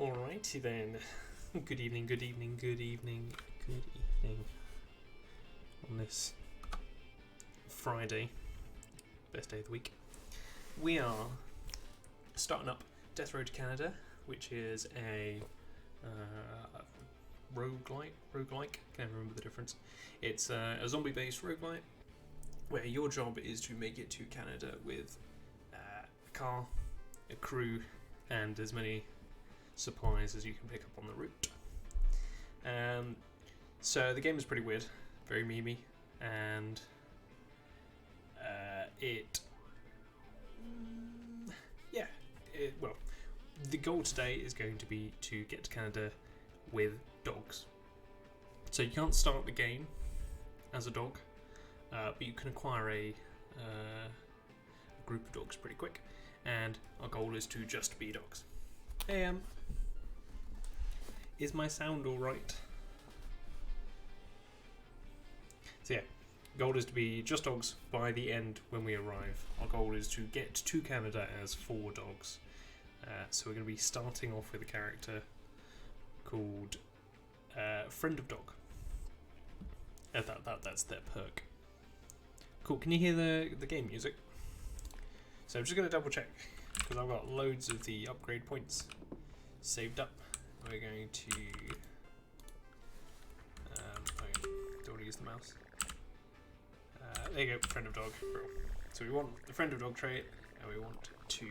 Alrighty then. Good evening, good evening, good evening, good evening. On this Friday, best day of the week, we are starting up Death Road to Canada, which is a roguelike. Can't remember the difference. It's a zombie-based roguelike where your job is to make it to Canada with a car, a crew, and as many supplies as you can pick up on the route. So the game is pretty weird, very memey, and well, the goal today is going to be to get to Canada with dogs. So you can't start the game as a dog, but you can acquire a group of dogs pretty quick, and our goal is to just be dogs. Hey, is my sound alright? So yeah, goal is to be just dogs by the end when we arrive. Our goal is to get to Canada as 4 dogs. So we're going to be starting off with a character called Friend of Dog. That's their perk. Cool, can you hear the game music? So I'm just going to double check, because I've got loads of the upgrade points saved up. We're going to don't want to use the mouse. There you go, Friend of Dog. So we want the Friend of Dog trait, and we want to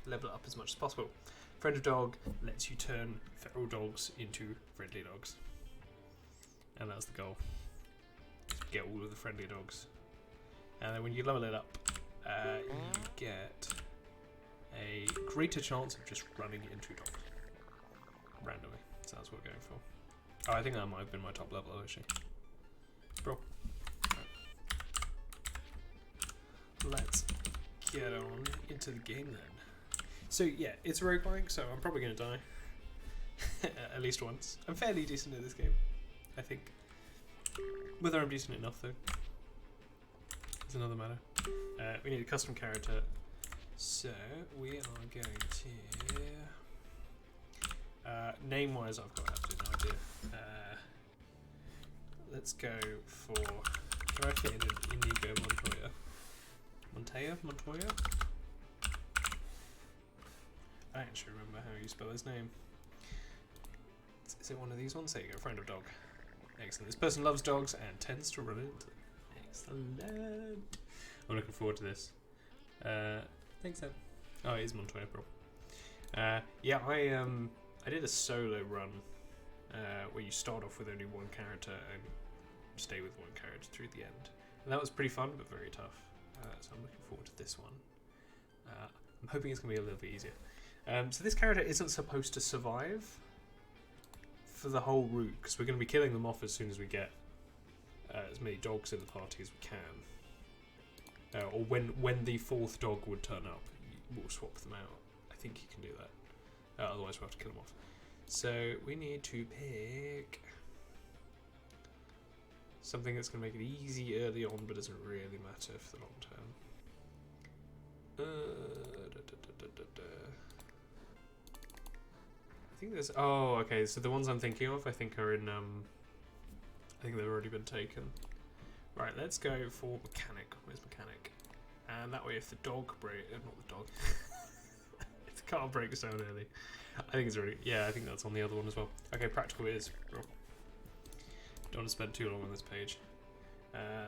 level it up as much as possible. Friend of Dog lets you turn feral dogs into friendly dogs, and that's the goal. Get all of the friendly dogs, and then when you level it up, you get a greater chance of just running into dogs randomly. So that's what we're going for. Oh, I think that might have been my top level actually. Bro. Right. Let's get on into the game then. So yeah, it's a roguelike, so I'm probably going to die. At least once. I'm fairly decent at this game, I think. Whether I'm decent enough though is another matter. We need a custom character, so we are going to name-wise, I've got absolutely no idea. Let's go for. Can I fit in an Inigo Montoya? Montoya? I don't actually remember how you spell his name. Is it one of these ones? There you go, Friend of Dog. Excellent. This person loves dogs and tends to run into them. Excellent. I'm looking forward to this. Thanks, Ed. Oh, it is Montoya, bro. Yeah, I did a solo run where you start off with only one character and stay with one character through the end. And that was pretty fun, but very tough. So I'm looking forward to this one. I'm hoping it's going to be a little bit easier. So this character isn't supposed to survive for the whole route, because we're going to be killing them off as soon as we get as many dogs in the party as we can. Or when the 4th dog would turn up, we'll swap them out. I think you can do that. Otherwise we'll have to kill them off. So we need to pick something that's going to make it easy early on, but doesn't really matter for the long term. I think there's. Oh, okay. So the ones I'm thinking of, I think are in. I think they've already been taken. Right. Let's go for mechanic. Where's mechanic? And that way, if the dog break, not the dog. If the car breaks down early, I think it's already. Yeah, I think that's on the other one as well. Okay, practical it is. Don't want to spend too long on this page.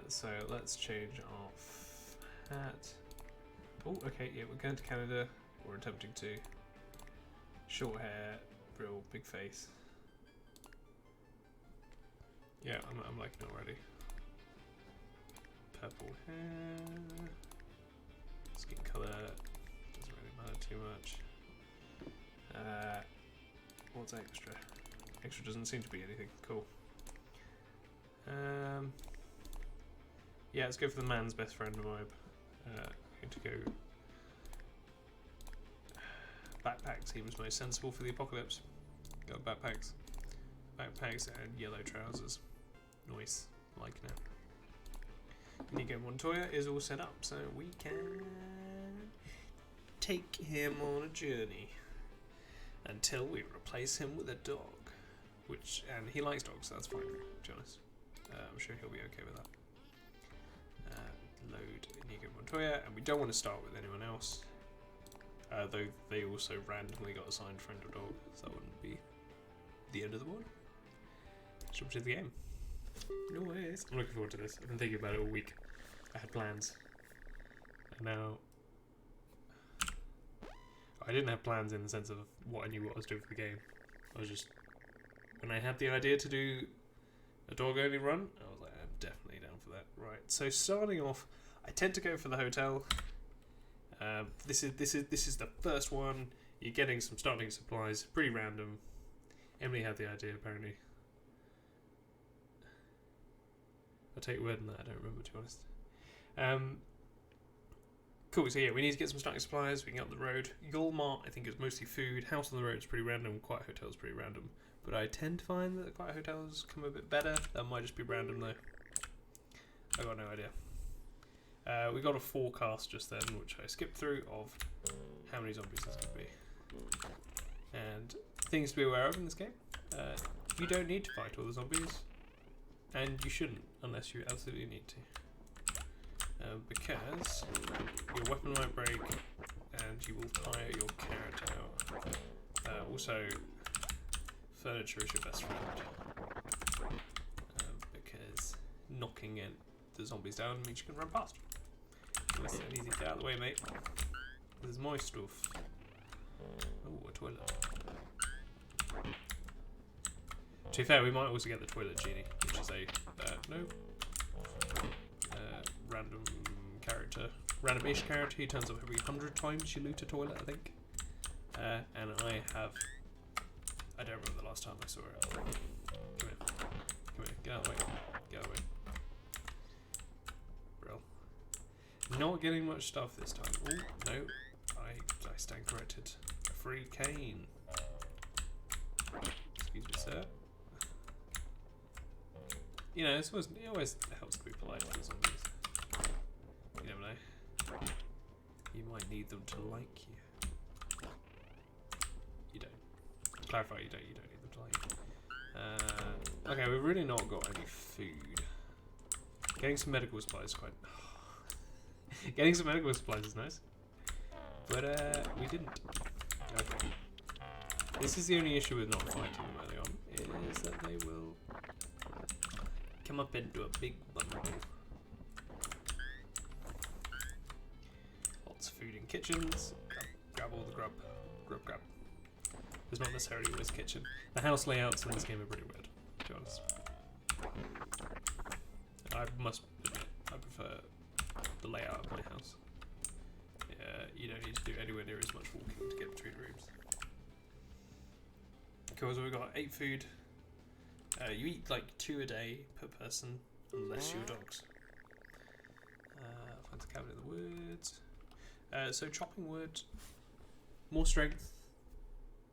So let's change off hat. Oh, okay. Yeah, we're going to Canada. We're attempting to. Short hair, real big face. Yeah, I'm liking it already. Purple hair. Skin colour doesn't really matter too much. What's extra? Extra doesn't seem to be anything. Cool. Yeah, let's go for the man's best friend vibe. Going to go. Backpack seems most sensible for the apocalypse. Got backpacks. Backpacks and yellow trousers. Nice. Liking it. Inigo Montoya is all set up, so we can take him on a journey. until we replace him with a dog. And he likes dogs, so that's fine, to be honest. I'm sure he'll be okay with that. Load Inigo Montoya, and we don't want to start with anyone else. Though they also randomly got assigned friend or dog, so that wouldn't be the end of the world. Jump to the game. No ways. I'm looking forward to this. I've been thinking about it all week. I had plans. And now... I didn't have plans in the sense of what I knew what I was doing for the game. I was just... When I had the idea to do a dog-only run, I was like, I'm definitely down for that. Right, so starting off, I tend to go for the hotel. This is the first one. You're getting some starting supplies, pretty random. Emily had the idea, apparently. I'll take your word on that, I don't remember, to be honest. Cool, so yeah, we need to get some starting supplies, we can get up the road. Yulmart, I think, is mostly food. House on the road is pretty random, Quiet Hotel is pretty random. But I tend to find that the Quiet Hotels come a bit better. That might just be random, though. I got no idea. We got a forecast just then, which I skipped through, of how many zombies there's going to be. And things to be aware of in this game. You don't need to fight all the zombies. And you shouldn't, unless you absolutely need to. Because your weapon might break, and you will tire your character out. Also, furniture is your best friend. Because knocking the zombies down means you can run past. Nice and easy. Get out of the way, mate. This is my stuff. Oh, a toilet. To be fair, we might also get the toilet genie, which is a random character, random-ish character. He turns up every 100 times you loot a toilet, I think. And I don't remember the last time I saw it. Come here, get out of the way, get out of the way. Not getting much stuff this time. Oh, no. I stand corrected. A free cane. Excuse me, sir. You know, it always helps to be polite to the zombies. You never know. You might need them to like you. You don't. Clarify, you don't need them to like you. Okay, we've really not got any food. Getting some medical supplies is quite... Getting some medical supplies is nice. But, we didn't. Okay. This is the only issue with not fighting them early on, is that they will come up into a big bundle. Lots of food in kitchens. Grab all the grub. Grub. There's not necessarily always kitchen. The house layouts in this game are pretty weird, to be honest. I must admit, I prefer the layout of my house. You don't need to do anywhere near as much walking to get between rooms. Cool, so we've got 8 food. You eat like 2 a day per person, unless you're dogs. Find the cabin in the woods. So chopping wood, more strength,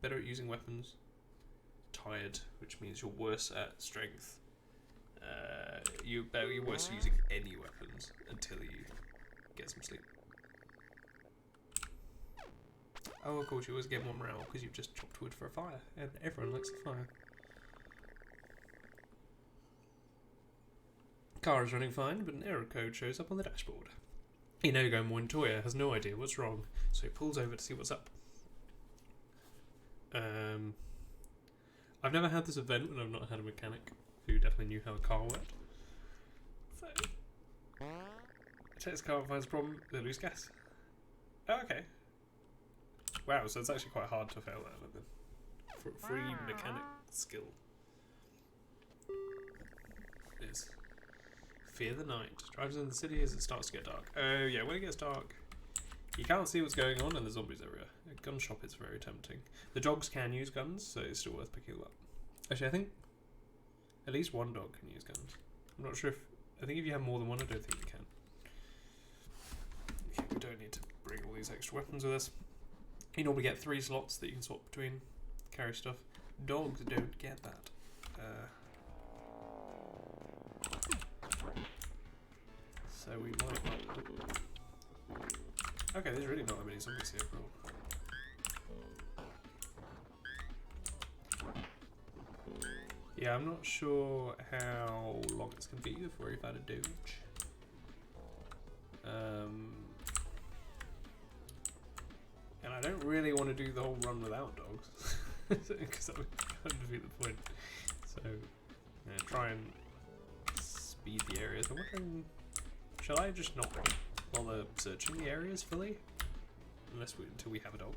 better at using weapons. Tired, which means you're worse at strength. You're worse at using any weapons until you get some sleep. Oh, of course, you always get more morale because you've just chopped wood for a fire, and everyone likes a fire. Car is running fine, but an error code shows up on the dashboard. Inigo Montoya has no idea what's wrong, so he pulls over to see what's up. I've never had this event when I've not had a mechanic who definitely knew how a car worked. So, I check this car and finds a problem, they lose gas. Oh, okay. Wow, so it's actually quite hard to fail that then. For free mechanic skill. It is. Fear the night. Drives in the city as it starts to get dark. Oh yeah, when it gets dark, you can't see what's going on and there's zombies everywhere. A gun shop is very tempting. The dogs can use guns, so it's still worth picking them up. Actually, I think at least one dog can use guns. I'm not sure if... I think if you have more than one, I don't think you can. Okay, we don't need to bring all these extra weapons with us. You normally get 3 slots that you can swap between, carry stuff. Dogs don't get that. So we might not... Okay, there's really not that many zombies here, bro. Yeah, I'm not sure how long it's going to be before we've had a doge. And I don't really want to do the whole run without dogs, because that would kind of defeat the point. So, yeah, try and speed the areas. I'm wondering, shall I just not bother searching the areas fully? Until we have a dog.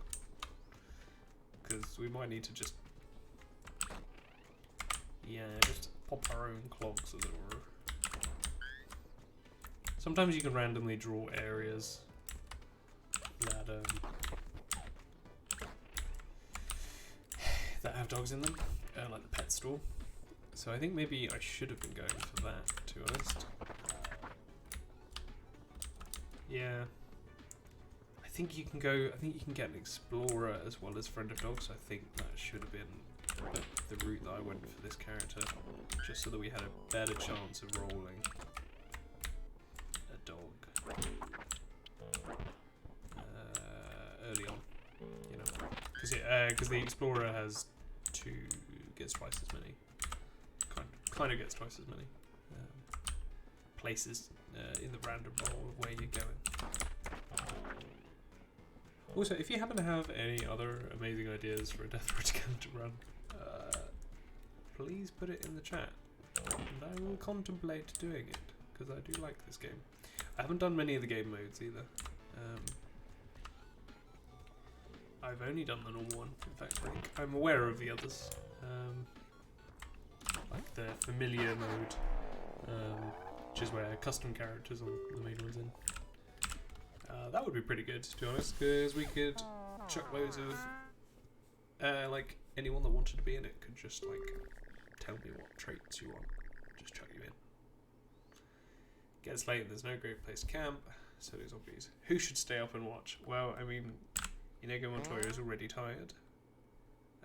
Because we might need to just, yeah, just pop our own clogs, as it were. Sometimes you can randomly draw areas that that have dogs in them, like the pet store. So I think maybe I should have been going for that, to be honest. Yeah. I think you can go, I think you can get an explorer as well as friend of dogs. I think that should have been the route that I went for this character, just so that we had a better chance of rolling a dog early on, you know, because the explorer gets twice as many, kind of gets twice as many places in the random roll of where you're going. Also, if you happen to have any other amazing ideas for a Death Row to run, please put it in the chat, and I will contemplate doing it, because I do like this game. I haven't done many of the game modes either. I've only done the normal one. In fact, I think I'm aware of the others, like the familiar mode, which is where custom characters are the main ones in. That would be pretty good, to be honest, because we could chuck loads of, like, anyone that wanted to be in it could just, like, tell me what traits you want. Just chuck you in. Gets late, there's no great place to camp, so do zombies. Who should stay up and watch? Well, I mean, Inigo Montoya is already tired.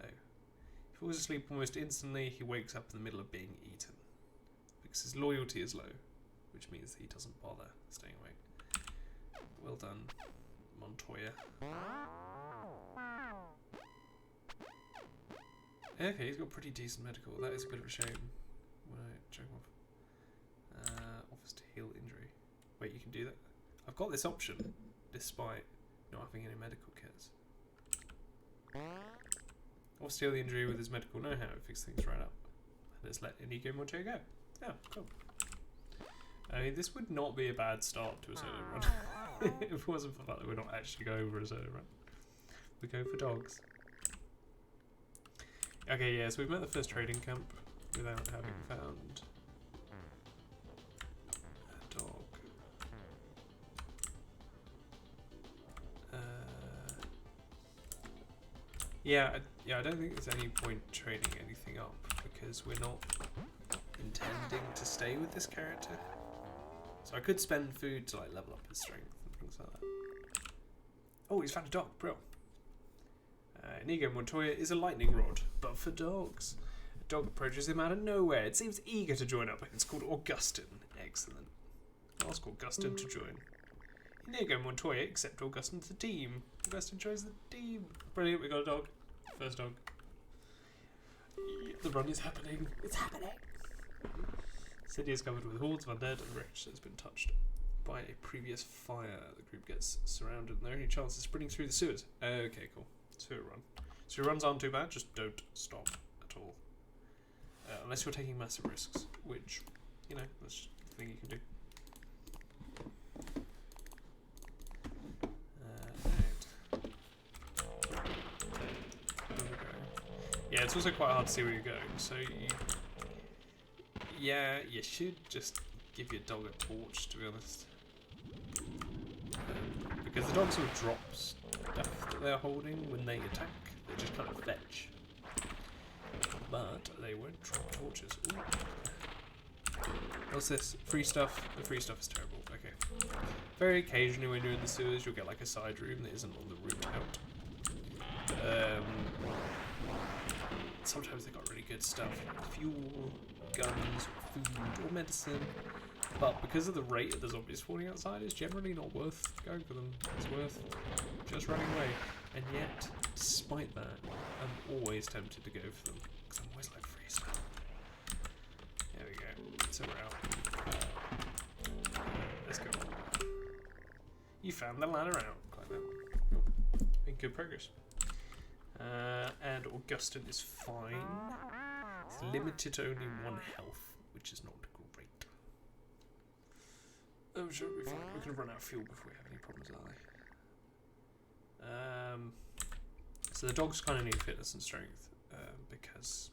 Oh. He falls asleep almost instantly, he wakes up in the middle of being eaten. Because his loyalty is low, which means he doesn't bother staying awake. Well done, Montoya. Okay, he's got pretty decent medical. That is a bit of a shame. Right, check him off. Offers to heal injury. Wait, you can do that? I've got this option, despite not having any medical kits. Offers to heal the injury with his medical know-how. Fix things right up. Let's let Inigo Montoya go. Yeah, cool. I mean, this would not be a bad start to a solo run. If it wasn't for the fact that we're not actually going for a solo run. We go for dogs. Okay, yeah, so we've met the first trading camp without having found a dog. Yeah, I don't think there's any point trading anything up because we're not intending to stay with this character. So I could spend food to like level up his strength and things like that. Oh, he's found a dog, bro. Inigo Montoya is a lightning rod, but for dogs. A dog approaches him out of nowhere. It seems eager to join up. It's called Augustine. Excellent. I'll ask Augustine to join. Inigo Montoya accept Augustine to the team. Augustine joins the team. Brilliant, we got a dog. First dog. The run is happening. It's happening. City is covered with hordes of undead and wreckage that has been touched by a previous fire. The group gets surrounded and their only chance is sprinting through the sewers. Okay, cool. Sewer run. Sewer runs aren't too bad, just don't stop at all. Unless you're taking massive risks, which, you know, that's just the thing you can do. Yeah, it's also quite hard to see where you're going, so you should just give your dog a torch, to be honest. Because the dogs will drop stuff that they're holding when they attack. They just kind of fetch. But they won't drop torches. Ooh. What's this? Free stuff? The free stuff is terrible. Okay. Very occasionally when you're in the sewers, you'll get like a side room that isn't on the route out. Sometimes they got really good stuff, like fuel, guns, food, or medicine. But because of the rate of the zombies falling outside, it's generally not worth going for them. It's worth just running away. And yet, despite that, I'm always tempted to go for them because I'm always like free stuff. So we're out. Let's go. You found the ladder out. Climb that one. Cool. Making good progress. And Augustine is fine. It's limited to only 1 health, which is not great. Oh, sure, we'll be fine. We're going to run out of fuel before we have any problems, are they? So the dogs kind of need fitness and strength because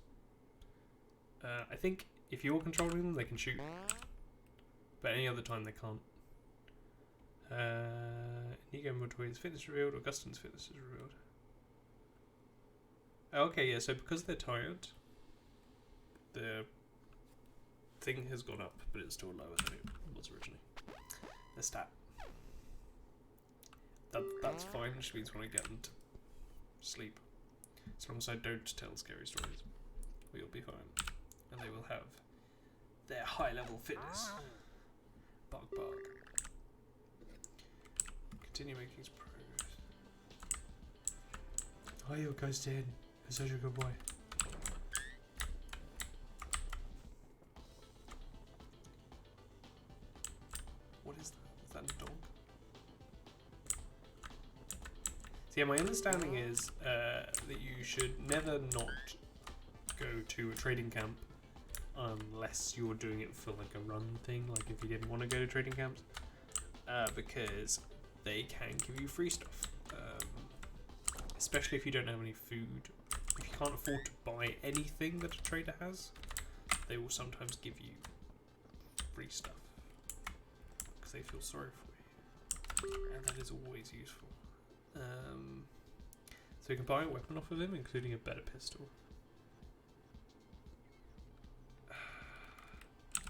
I think if you're controlling them, they can shoot, but any other time they can't. Inigo Montoya's fitness revealed. Augustine's fitness is revealed. Okay, yeah. So because they're tired, the thing has gone up, but it's still lower than it was originally. The stat. That's fine. Which means when I get them to sleep, as long as I don't tell scary stories, we'll be fine, and they will have their high-level fitness. Bark, bark. Continue making progress. Hi, you guys, Dad. You're such a good boy. What is that? Is that a dog? So yeah, my understanding is that you should never not go to a trading camp unless you're doing it for like a run thing, like if you didn't want to go to trading camps, because they can give you free stuff, especially if you don't have any food. If you can't afford to buy anything that a trader has, they will sometimes give you free stuff because they feel sorry for you, and that is always useful. So you can buy a weapon off of him, including a better pistol.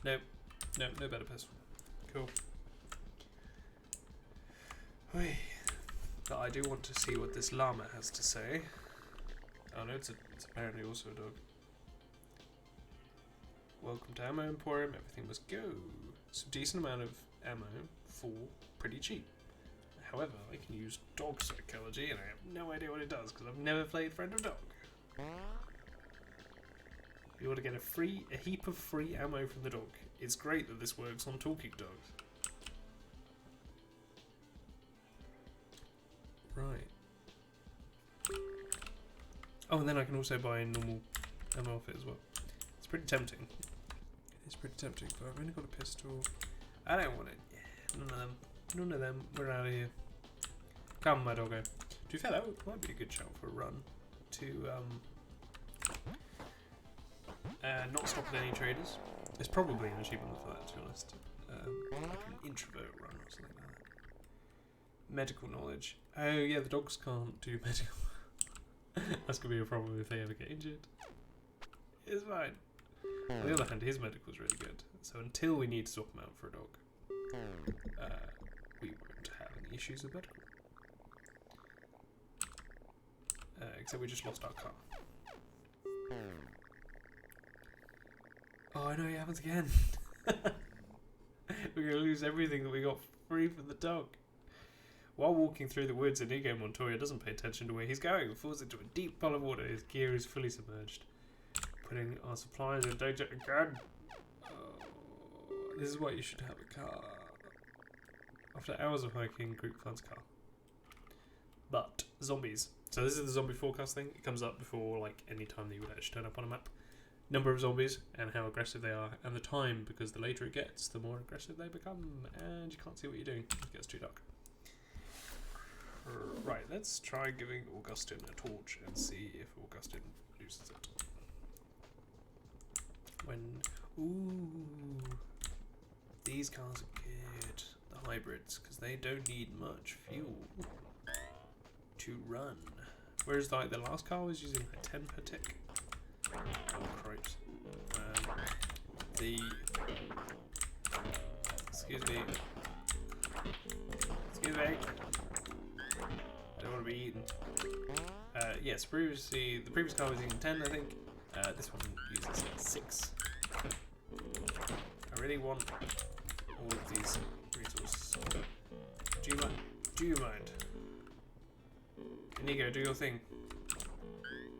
No better pistol. Cool. Oi. But I do want to see what this llama has to say. Oh no, it's apparently also a dog. Welcome to Ammo Emporium. Everything must go. Some decent amount of ammo for pretty cheap. However, I can use dog psychology, and I have no idea what it does because I've never played Friend of Dog. You want to get a heap of free ammo from the dog. It's great that this works on talking dogs. Right. Oh, and then I can also buy a normal ammo outfit as well. It's pretty tempting. It's pretty tempting, but I've only got a pistol. I don't want it. Yeah, none of them. None of them. We're out of here. Come, my doggo. To be fair, that might be a good shout for a run. To not stop at any traders. There's probably an achievement for that, to be honest. Like an introvert run or something like that. Medical knowledge. Oh yeah, the dogs can't do medical. That's gonna be a problem if they ever get injured. It's fine. On the other hand, his medical is really good. So until we need to swap him out for a dog, we won't have any issues with medical. Except we just lost our car. Oh no, it happens again. We're going to lose everything that we got free from the dog. While walking through the woods, Inigo Montoya doesn't pay attention to where he's going. Falls into a deep pool of water. His gear is fully submerged. Putting our supplies in danger again. Oh, this is why you should have a car. After hours of hiking, group finds car. But zombies. So this is the zombie forecast thing. It comes up before like any time that you would actually turn up on a map. Number of zombies and how aggressive they are, and the time, because the later it gets, the more aggressive they become, and you can't see what you're doing. It gets too dark. Right, let's try giving Augustine a torch and see if Augustine loses it. Ooh, these cars are good. The hybrids, because they don't need much fuel to run. Whereas like the last car was using like 10 per tick. Oh Christ. Excuse me. Don't want to be eaten. Yes, previously the previous car was using 10, I think. This one uses 6. I really want all of these resources. Do you mind? Inigo, do your thing.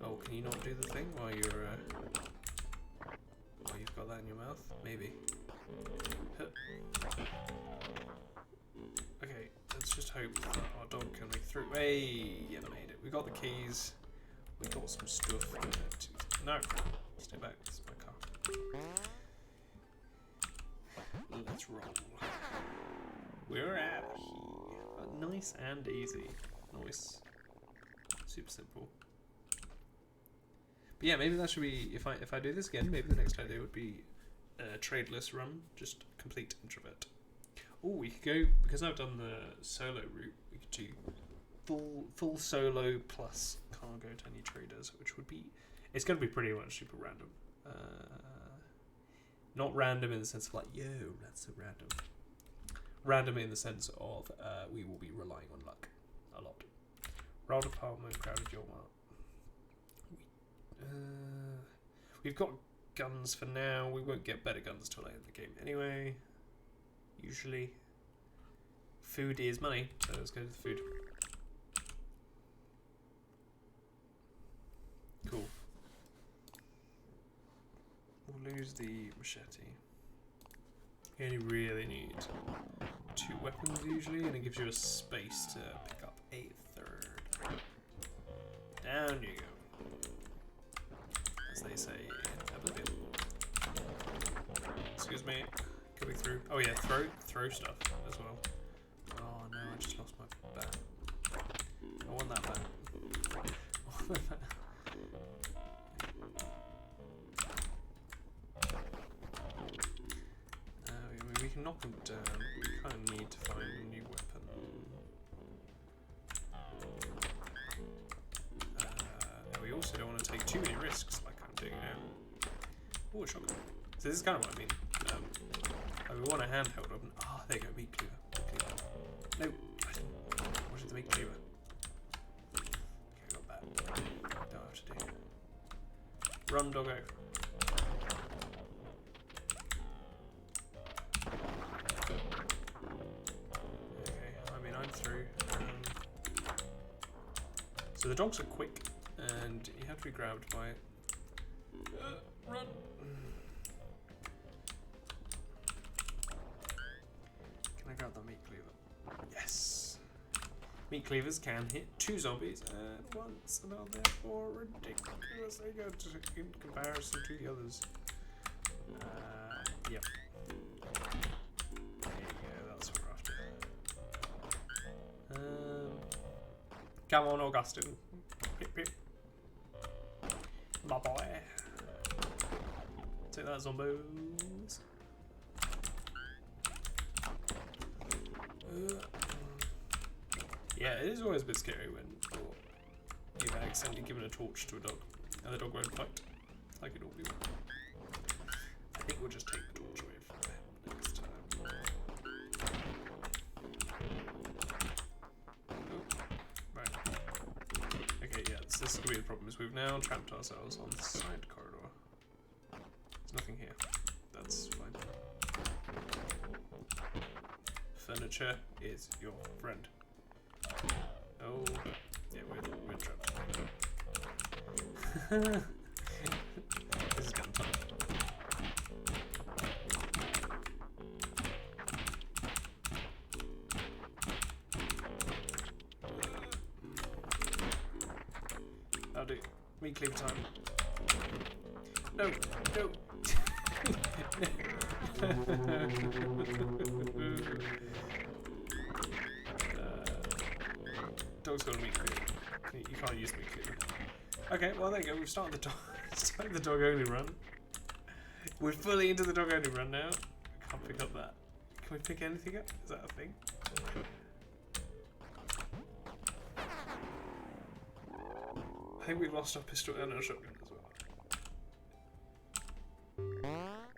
Oh, can you not do the thing while you're... while you've got that in your mouth. Maybe. Okay, let's just hope that our dog can make through. Hey, yeah, made it. We got the keys. We got some stuff. No, stay back. This is my car. Let's roll. We're out. Nice and easy. Nice. Super simple. But yeah, maybe that should be, if I do this again, maybe the next idea would be a tradeless run, just complete introvert. Oh, we could go, because I've done the solo route, we could do full solo plus can't go to any traders, which would be, it's going to be pretty much super random. Not random in the sense of like, yo, that's so random. Random in the sense of we will be relying on luck a lot. Roll department, crowded your mark. We've got guns for now. We won't get better guns till later in the game anyway. Usually. Food is money, so let's go to the food. Cool. We'll lose the machete. You only really need 2 weapons usually, and it gives you a space to pick up a 3rd. Down you go. As they say in Oblivion. Excuse me. Coming through. Oh yeah, throw stuff as well. Oh no, I just lost my bat. I want that bat. We can knock them down. We kind of need to find a new weapon. We also don't want to take too many risks like I'm doing now. Oh, a shotgun. So this is kind of what I mean. We want a handheld weapon. Ah, there you go, meat cleaver. No, I wanted the meat cleaver. Okay, got that. Don't have to do. Run, doggo. Okay, I mean I'm through. So the dogs are quick, and you have to be grabbed by. Run. Can I grab the meat cleaver? Yes. Meat cleavers can hit 2 zombies at once and are therefore ridiculously good in comparison to the others. Yep. There you go, that's what we're after. Come on, Augustine. Pip, pip. My boy. Take that, zombos. Yeah, it is always a bit scary when you've accidentally given a torch to a dog and the dog won't fight like it normally would. I think we'll just take the torch away from him next time. Oh, right. Okay, yeah, this is going to be the problem, is we've now trapped ourselves on the side corridor. There's nothing here. That's fine. Furniture is your friend. Oh, yeah, we're trapped. This is kind of fun. That'll do. Meat cleaver time. No, no. Dog's got a meat cleaver. You can't use meat cleaver. Okay, well there you go. We've started the dog only run. We're fully into the dog only run now. I can't pick up that. Can we pick anything up? Is that a thing? I think we've lost our pistol and our shotgun as well.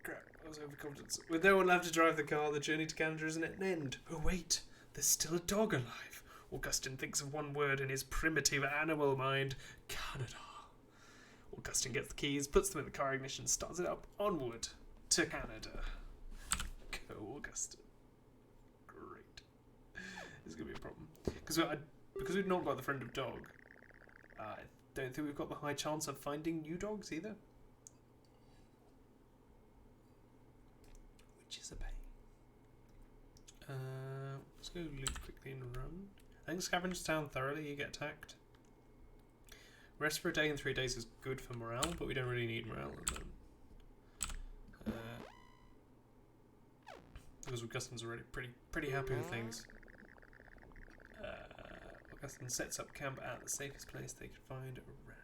Crap, I was overconfident. With no one left to drive the car, the journey to Canada isn't at an end. Oh wait, there's still a dog alive. Augustine thinks of one word in his primitive animal mind. Canada. Augustine gets the keys, puts them in the car ignition, starts it up, onward to Canada. Go, Augustine. Great. This is going to be a problem. Because we've not got the friend of dog, I don't think we've got the high chance of finding new dogs either. Let's go loot quickly and run. I think scavenge town thoroughly, you get attacked. Rest for a day and 3 days is good for morale, but we don't really need morale at the moment. Because Augustin's already pretty happy with things. Augustin sets up camp at the safest place they could find around.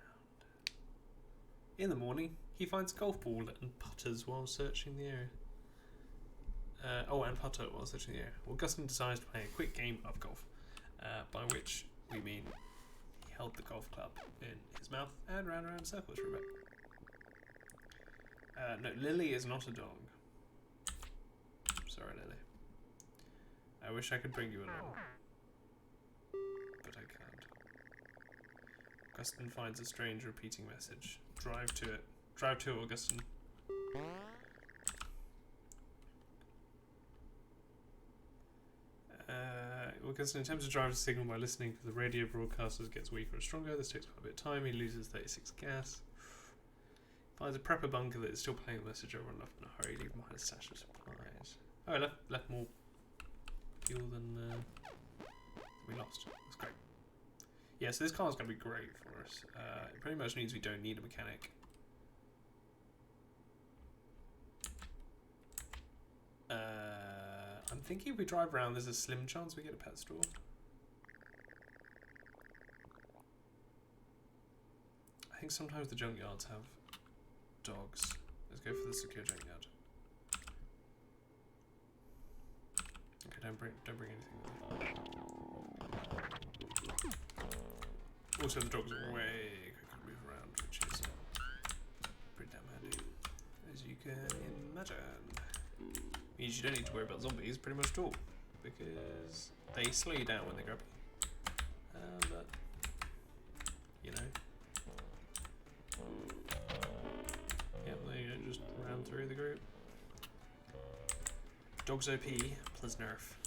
In the morning, he finds a golf ball and putters while searching the area. And putter while searching the area. Augustin decides to play a quick game of golf, by which we mean he held the golf club in his mouth and ran around in circles for a bit. No, Lily is not a dog. Sorry, Lily. I wish I could bring you along, but I can't. Augustin finds a strange repeating message. Drive to it. Drive to it, Augustin. Augustin attempts to drive a signal by listening to the radio broadcast as it gets weaker and stronger. This takes quite a bit of time. He loses 36 gas. Finds a prepper bunker that is still playing the message over and left in a hurry, leaving behind a stash of supplies. Oh, I left more fuel than we lost. That's great. Yeah, so this car is going to be great for us. It pretty much means we don't need a mechanic. I'm thinking if we drive around, there's a slim chance we get a pet store. I think sometimes the junkyards have dogs. Let's go for the secure junkyard. Okay, don't bring anything with me. Also, the dogs are way quicker to move around, which is pretty damn handy, as you can imagine. Means you don't need to worry about zombies pretty much at all, because they slow you down when they grab you. But you know, yep, they don't just round through the group. Dogs OP plus nerf.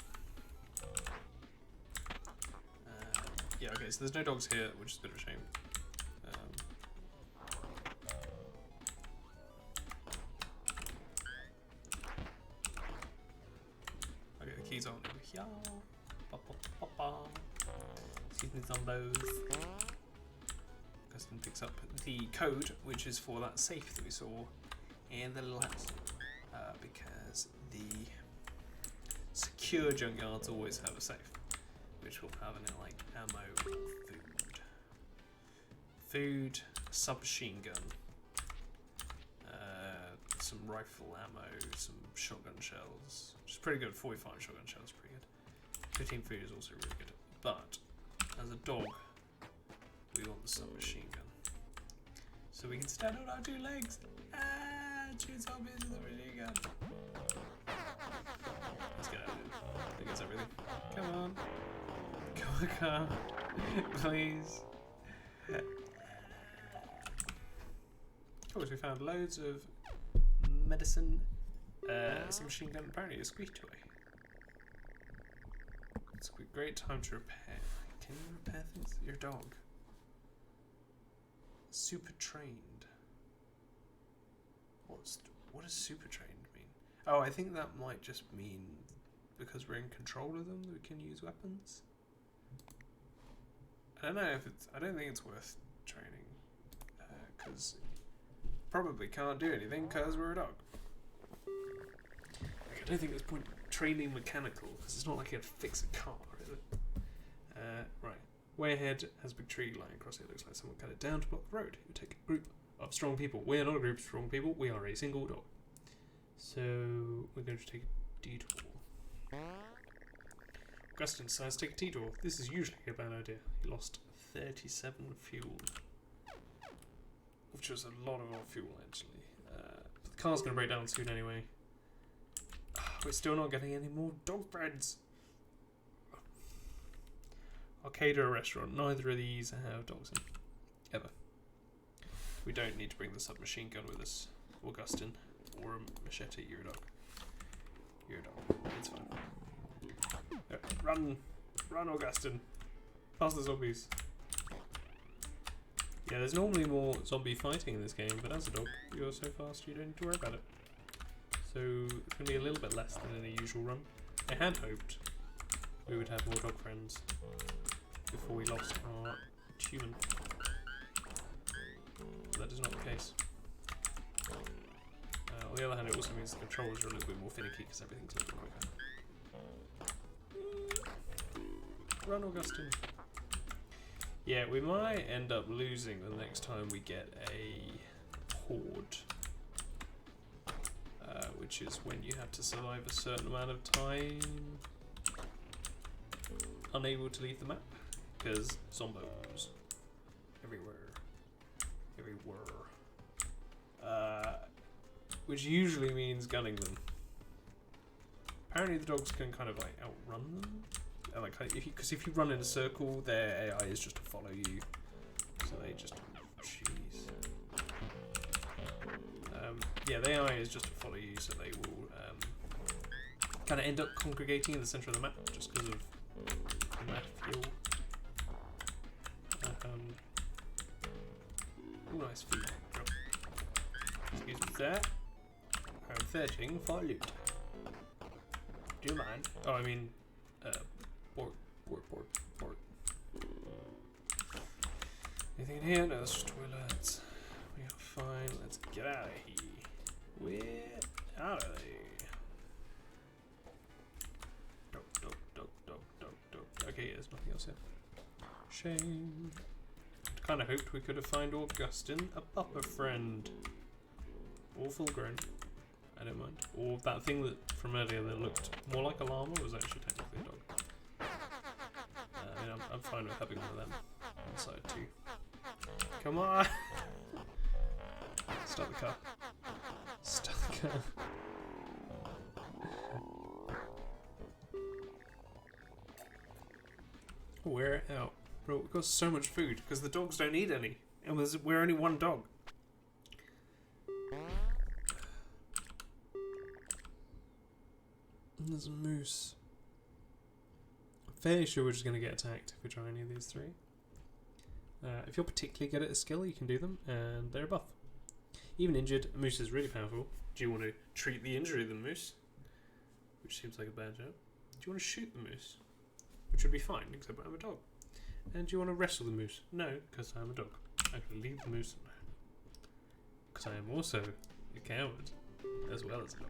Yeah, okay, so there's no dogs here, which is a bit of a shame. Okay, the keys aren't over here. Excuse me, zombos. Augustin picks up the code, which is for that safe that we saw in the little house. Because the secure junkyards always have a safe, which will have in it like ammo or food, submachine gun, some rifle ammo, some shotgun shells, which is pretty good. 45 shotgun shells is pretty good. 15 food is also really good. But as a dog, we want the submachine gun, so we can stand on our 2 legs and shoot zombies with a machine gun. Let's get out of here. I think it's everything. Come on. Come on, please. Of course, we found loads of medicine, some machine gun, apparently a squeak toy. It's a great time to repair. Can you repair things? Your dog. Super trained. What does super trained mean? Oh, I think that might just mean because we're in control of them that we can use weapons. I don't know if it's. I don't think it's worth training, because probably can't do anything because we're a dog. Like, I don't think there's point training mechanical because it's not like you have to fix a car, is it? Right. Way ahead has a big tree lying across it. It looks like someone cut it down to block the road. It would take a group of strong people. We are not a group of strong people. We are a single dog. So we're going to take a detour. Augustin decides to take a detour. This is usually a bad idea. He lost 37 fuel, which was a lot of our fuel actually. But the car's going to break down soon anyway. We're still not getting any more dog breads. Arcade or a restaurant. Neither of these have dogs in. Ever. We don't need to bring the submachine gun with us, Augustin, or a machete. You're a dog. You're a dog. It's fine. Run! Run, Augustin! Past the zombies. Yeah, there's normally more zombie fighting in this game, but as a dog, you're so fast you don't need to worry about it. So it's going to be a little bit less than in a usual run. I had hoped we would have more dog friends before we lost our human. That is not the case. On the other hand, it also means the controllers are a little bit more finicky because everything's a little quicker. Run, Augustine. Yeah, we might end up losing the next time we get a horde. Which is when you have to survive a certain amount of time unable to leave the map. Because zombos. Everywhere. Which usually means gunning them. Apparently the dogs can kind of like outrun them. And like, because if you run in a circle, their AI is just to follow you. So they just, jeez. Yeah, the AI is just to follow you, so they will kind of end up congregating in the center of the map just because of map fuel. Ooh, nice food. Excuse me, sir. I'm searching for loot. Do you mind? Oh, I mean, port. Anything in here? No, that's just toilets. We are fine. Let's get out of here. We're out of there. Dog. Okay, there's nothing else here. Shame. Kind of hoped we could have found Augustine a pupper friend. Or full grown. I don't mind. Or that thing that from earlier that looked more like a llama was actually technically a dog. I mean, I'm fine with having one of them inside too. Come on! Start the car. Start the car. We're out. Bro, we've got so much food because the dogs don't eat any. And we're only one dog. And there's a moose. I'm fairly sure we're just going to get attacked if we try any of these three. If you're particularly good at a skill, you can do them, and they're a buff. Even injured, a moose is really powerful. Do you want to treat the injury of the moose? Which seems like a bad job. Do you want to shoot the moose? Which would be fine, except I'm a dog. And do you want to wrestle the moose? No, because I'm a dog. I can leave the moose alone. Because I am also a coward, as well as a dog.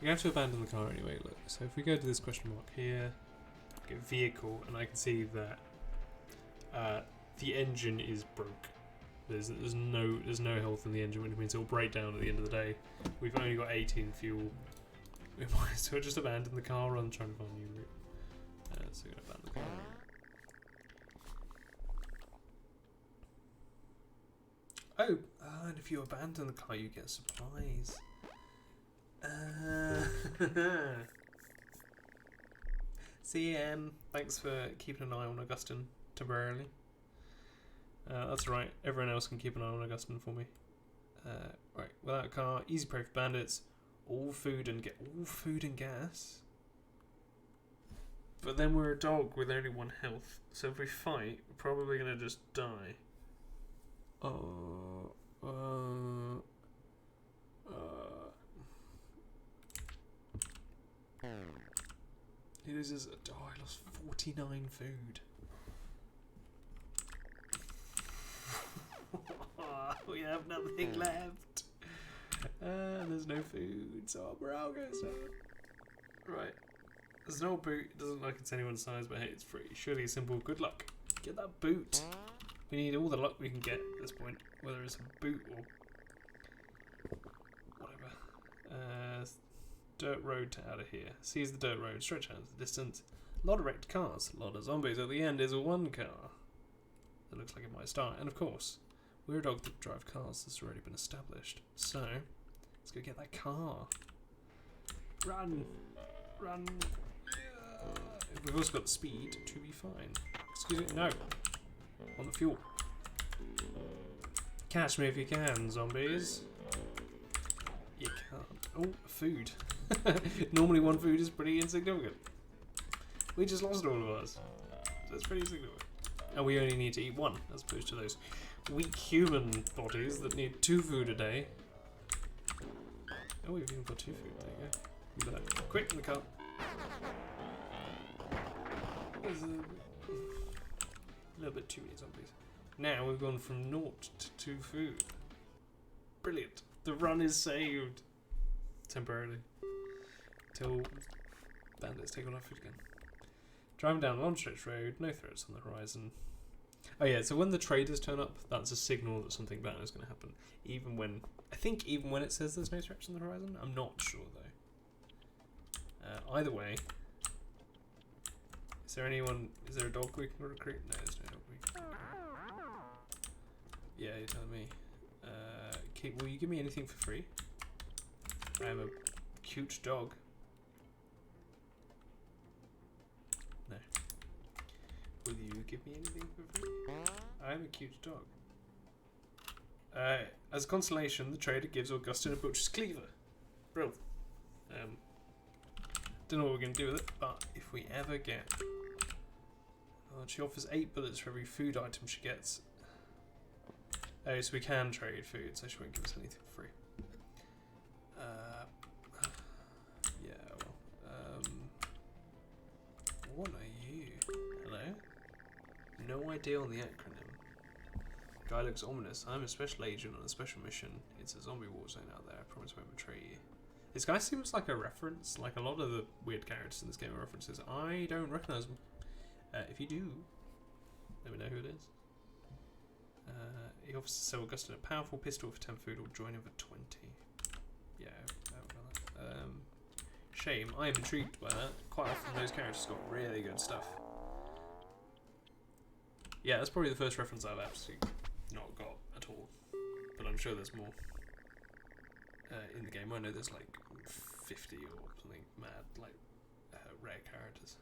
We have to abandon the car anyway, look. So if we go to this question mark here, get vehicle, and I can see that the engine is broke. There's no health in the engine, which means it'll break down at the end of the day. We've only got 18 fuel. We might as well just abandon the car rather than trying to find a new route. So we're going to abandon the car. Oh, and if you abandon the car, you get supplies. CM, thanks for keeping an eye on Augustine temporarily. That's right, everyone else can keep an eye on Augustine for me. Right, without a car, easy prey for bandits, all food and gas. But then we're a dog with only 1 health, so if we fight, we're probably gonna just die. It is I lost 49 food. We have nothing left. There's no food, so we're all going to Right. There's no boot. It doesn't look like it's anyone's size, but hey, it's free. Surely simple. Good luck. Get that boot. We need all the luck we can get at this point, whether it's a boot or whatever. Dirt road to out of here. Seize the dirt road. Stretch out the distance. A lot of wrecked cars. A lot of zombies. At the end is a 1 car. That looks like it might start. And of course, we're a dog that drive cars. This has already been established. So, let's go get that car. Run! Run! Yeah. We've also got the speed to be fine. Excuse me, no. On the fuel. Catch me if you can, zombies. You can't. Oh, food. Normally 1 food is pretty insignificant. We just lost all of ours. So it's pretty insignificant. And we only need to eat 1, as opposed to those weak human bodies that need 2 food a day. Oh, we've even got 2 food. There you go. You better quick in the cup. There's a little bit too many zombies. Now we've gone from 0 to 2 food. Brilliant. The run is saved. Temporarily. Till bandits take all our food again. Driving down a long stretch road, no threats on the horizon. Oh yeah, so when the traders turn up, that's a signal that something bad is going to happen. Even when, I think even when it says there's no threats on the horizon, I'm not sure though. Either way, is there a dog we can recruit? No, there's no dog we can recruit. Yeah, you're telling me. Will you give me anything for free? I am a cute dog. No. Will you give me anything for free? I am a cute dog. As a consolation, the trader gives Augustine a butcher's cleaver. Brilliant. Don't know what we're going to do with it, but if we ever get... she offers 8 bullets for every food item she gets. Oh, so we can trade food, so she won't give us anything for free. Yeah, well. What are you? Hello? No idea on the acronym. Guy looks ominous. I'm a special agent on a special mission. It's a zombie war zone out there. I promise I won't betray you. This guy seems like a reference. Like a lot of the weird characters in this game are references. I don't recognise them. If you do, let me know who it is. He offers to sell Augustine a powerful pistol for 10 food or join him for 20. Yeah, I don't know that. Shame. I am intrigued by that. Quite often those characters got really good stuff. Yeah, that's probably the first reference I've absolutely not got at all. But I'm sure there's more in the game. I know there's like 50 or something mad, like rare characters.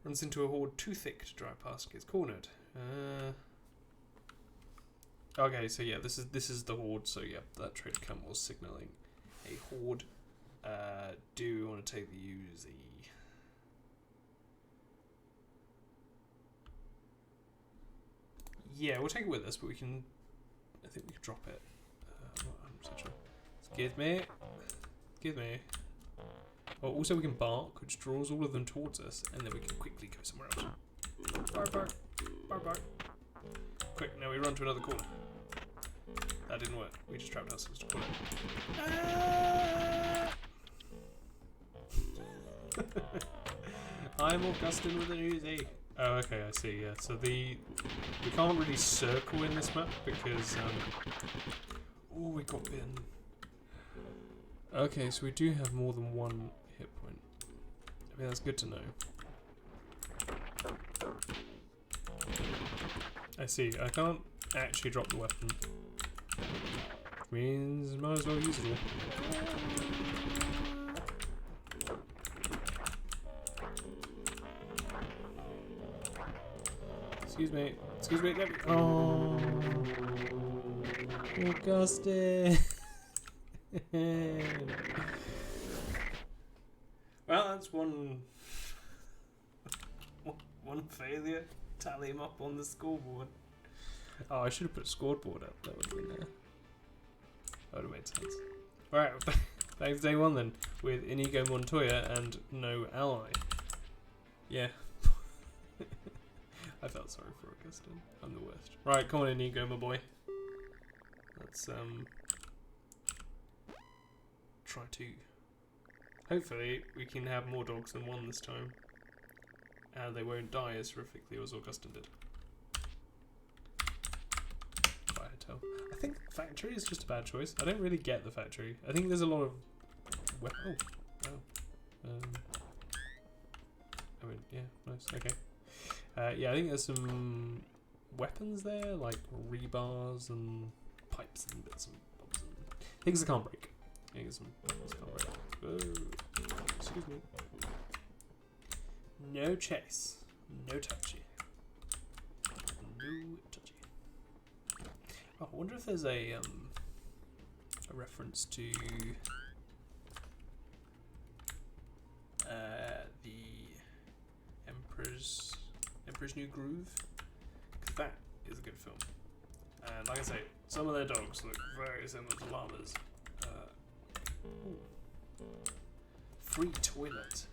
Runs into a horde too thick to drive past, gets cornered. Okay, so yeah, this is the horde. So yeah, that trade camp was signalling a horde. Do we want to take the Uzi? Yeah, we'll take it with us, but we can. I think we can drop it. I'm not 100% sure. Excuse me. Excuse me. Well, also we can bark, which draws all of them towards us, and then we can quickly go somewhere else. Bark, bark, bark, bark. Quick, now we run to another corner. That didn't work. We just trapped ourselves to corner. I'm Augustine with an Uzi. Oh, okay, I see. Yeah, so we can't really circle in this map because oh, we got bitten. Okay, so we do have more than one hit point. I mean, that's good to know. I see. I can't actually drop the weapon. Means might as well use it all. Excuse me. Excuse me. Let me. Oh, Augustine. Well, that's one failure. Tally him up on the scoreboard. Oh, I should have put a scoreboard up. That would have been there. That would have made sense. Alright, back to day 1 then, with Inigo Montoya and no ally. Yeah. I felt sorry for Augustine. I'm the worst. Right, come on Inigo, my boy. Let's try to. Hopefully we can have more dogs than one this time. And they won't die as horrifically as Augustine did. Tell. I think factory is just a bad choice. I don't really get the factory. I think there's a lot of I mean, yeah, nice, okay. Yeah, I think there's some weapons there, like rebars and pipes and bits and bobs and things that can't break. I think there's some weapons that can't break. Oh, excuse me. No chase. No touchy. No touchy. Oh, I wonder if there's a reference to the Emperor's New Groove, because that is a good film. And like I say, some of their dogs look very similar to llamas. Ooh. Free toilet.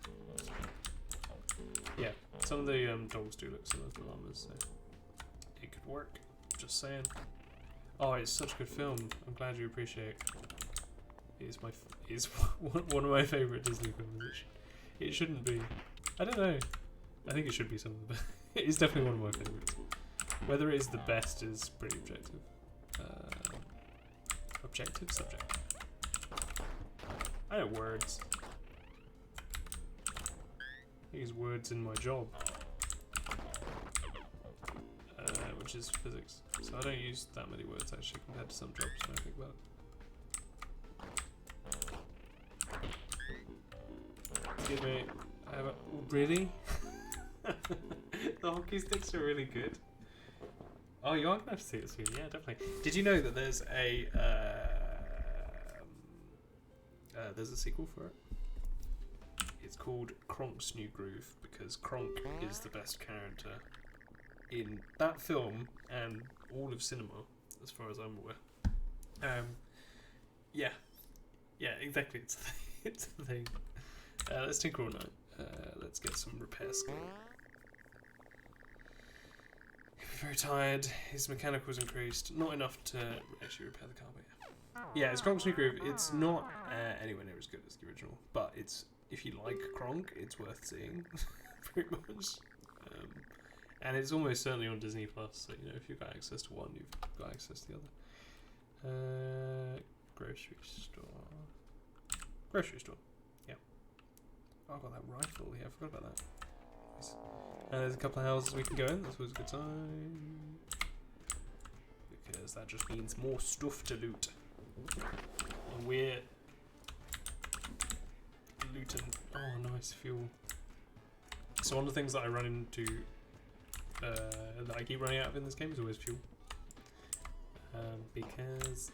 Yeah, some of the dogs do look similar to llamas, so it could work. Just saying. Oh, it's such a good film. I'm glad you appreciate it. It's one of my favourite Disney films. It shouldn't be. I don't know. I think it should be some of the best. It's definitely one of my favourites. Whether it is the best is pretty objective. Objective? Subjective. I know words. I use words in my job. Which is physics. So I don't use that many words actually compared to some jobs when I think about it. Excuse me. I have a... Really? The hockey sticks are really good. Oh, you are going to have to see it soon. Yeah, definitely. Did you know that there's a sequel for it? It's called Kronk's New Groove because Kronk is the best character in that film and all of cinema, as far as I'm aware. Yeah, exactly. It's the thing. Let's tinker all night. Let's get some repairs going. He's very tired. His mechanical's increased. Not enough to actually repair the car, but yeah. Yeah, it's Kronk's New Groove. It's not anywhere near as good as the original, but it's, if you like Kronk, it's worth seeing, pretty much. And it's almost certainly on Disney Plus, so you know, if you've got access to one, you've got access to the other. Grocery store. Grocery store. Yeah. Oh, I got that rifle. Yeah, I forgot about that. Nice. There's a couple of houses we can go in. That's always a good sign. Because that just means more stuff to loot. And we're looting. Oh, nice fuel. So one of the things that I run into, that I keep running out of in this game is always fuel. Because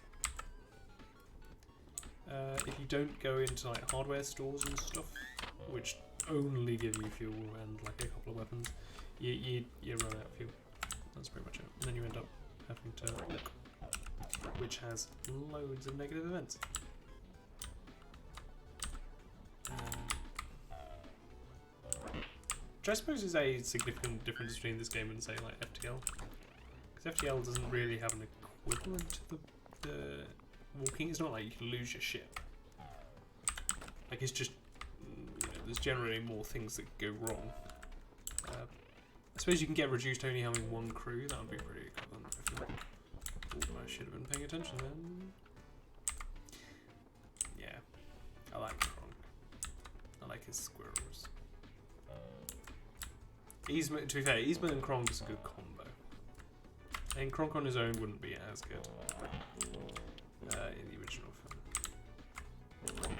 if you don't go into like hardware stores and stuff, which only give you fuel and like a couple of weapons, you run out of fuel. That's pretty much it. And then you end up having to look, which has loads of negative events. Which I suppose is a significant difference between this game and say like FTL, because FTL doesn't really have an equivalent to the walking. It's not like you can lose your ship. Like it's just, you know, there's generally more things that go wrong. I suppose you can get reduced to only having one crew. That would be pretty equivalent. I feel. Ooh, I should have been paying attention then. Yeah, I like Kronk. I like his squirrels. Eastman, to be fair, Eastman and Kronk is a good combo. And Kronk on his own wouldn't be as good in the original film.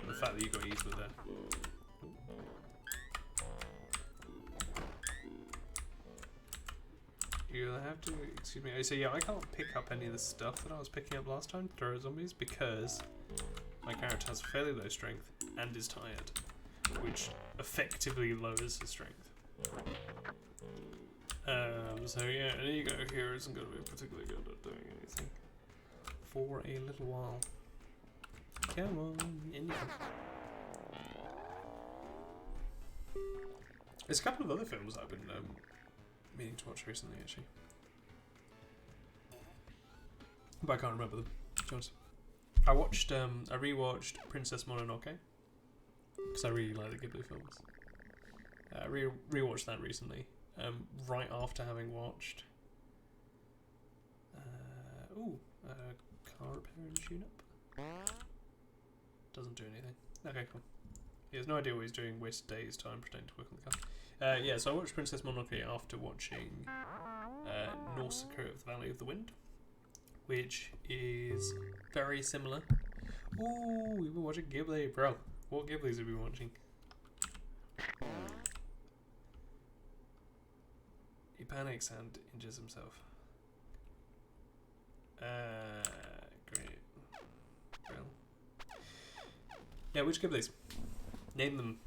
The fact that you got Eastman there. You have to, excuse me, so yeah, I can't pick up any of the stuff that I was picking up last time to throw at zombies because my character has fairly low strength and is tired, which effectively lowers his strength. So yeah, an ego here isn't going to be particularly good at doing anything for a little while. Come on, in. There's a couple of other films I've been meaning to watch recently, actually, but I can't remember them. To be honest. I watched, I rewatched Princess Mononoke because I really like the Ghibli films. I rewatched that recently, right after having watched car repair and tune-up. Doesn't do anything. Okay, cool. He has no idea what he's doing, wasted days time pretending to work on the car. Yeah, so I watched Princess Mononoke after watching Nausicaa of the Valley of the Wind, which is very similar. Ooh, we've been watching Ghibli, bro. What Ghiblis have we been watching? He panics and injures himself. Great. Well. Yeah, which Ghiblis? Name them.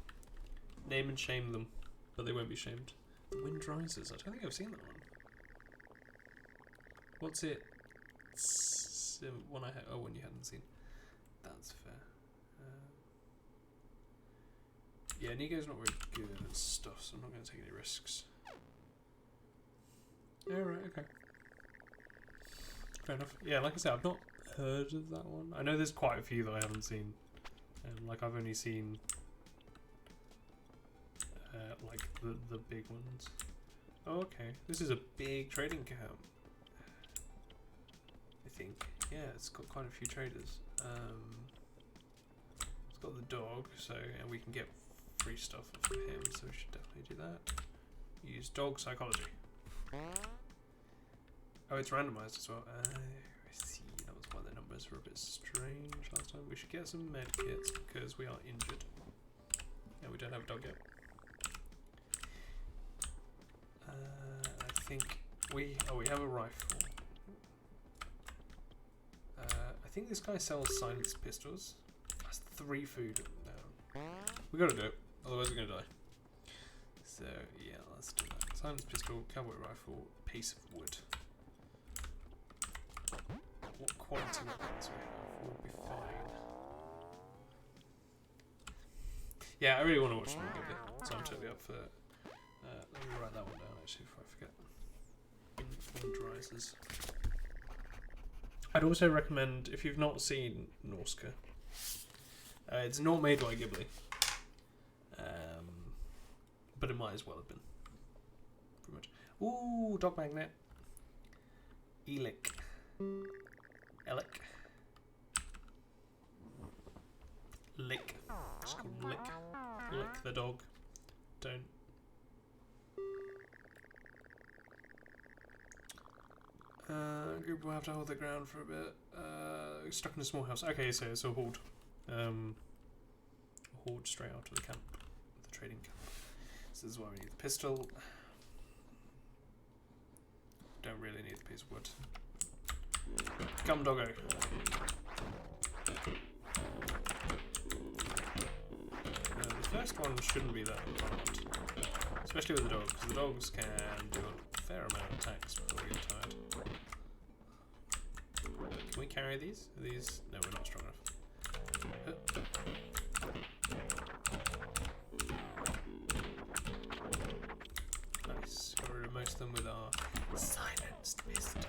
Name and shame them, but they won't be shamed. The Wind Rises. I don't think I've seen that one. What's it? One I one you hadn't seen. That's fair. Yeah, Nico's not very good at stuff, so I'm not going to take any risks. Yeah, right, okay. Fair enough. Yeah, like I said, I've not heard of that one. I know there's quite a few that I haven't seen. Like, I've only seen like the big ones. Oh, okay. This is a big trading camp. I think. Yeah, it's got quite a few traders. It's got the dog, so and we can get free stuff from him, so we should definitely do that. Use dog psychology. Oh, it's randomized as well. I see. That was why the numbers were a bit strange last time. We should get some med kits because we are injured. And we don't have a dog yet. I think we have a rifle. I think this guy sells silenced pistols. That's 3 food. No. We gotta do it, otherwise we're gonna die. So yeah, let's do that. Silenced pistol, cowboy rifle, piece of wood. What quality weapons we have will be fine. Yeah, I really want to watch them give it, so I'm totally up for it. Let me write that one down actually before I forget. Informed. I'd also recommend, if you've not seen Norska, it's not made by Ghibli, but it might as well have been. Pretty much. Ooh, dog magnet. Elic. Lick. It's called Lick. Lick the dog. Don't. Group will have to hold their ground for a bit. Stuck in a small house. Okay, so it's a horde. A horde straight out of the camp. The trading camp. So this is why we need the pistol. Don't really need the piece of wood. Come, doggo. The first one shouldn't be that hard. Especially with the dogs, because the dogs can do a fair amount of attacks before we get tired. Can we carry these? Are these? No, we're not strong enough. Nice. Got rid of most of them with our silenced pistol.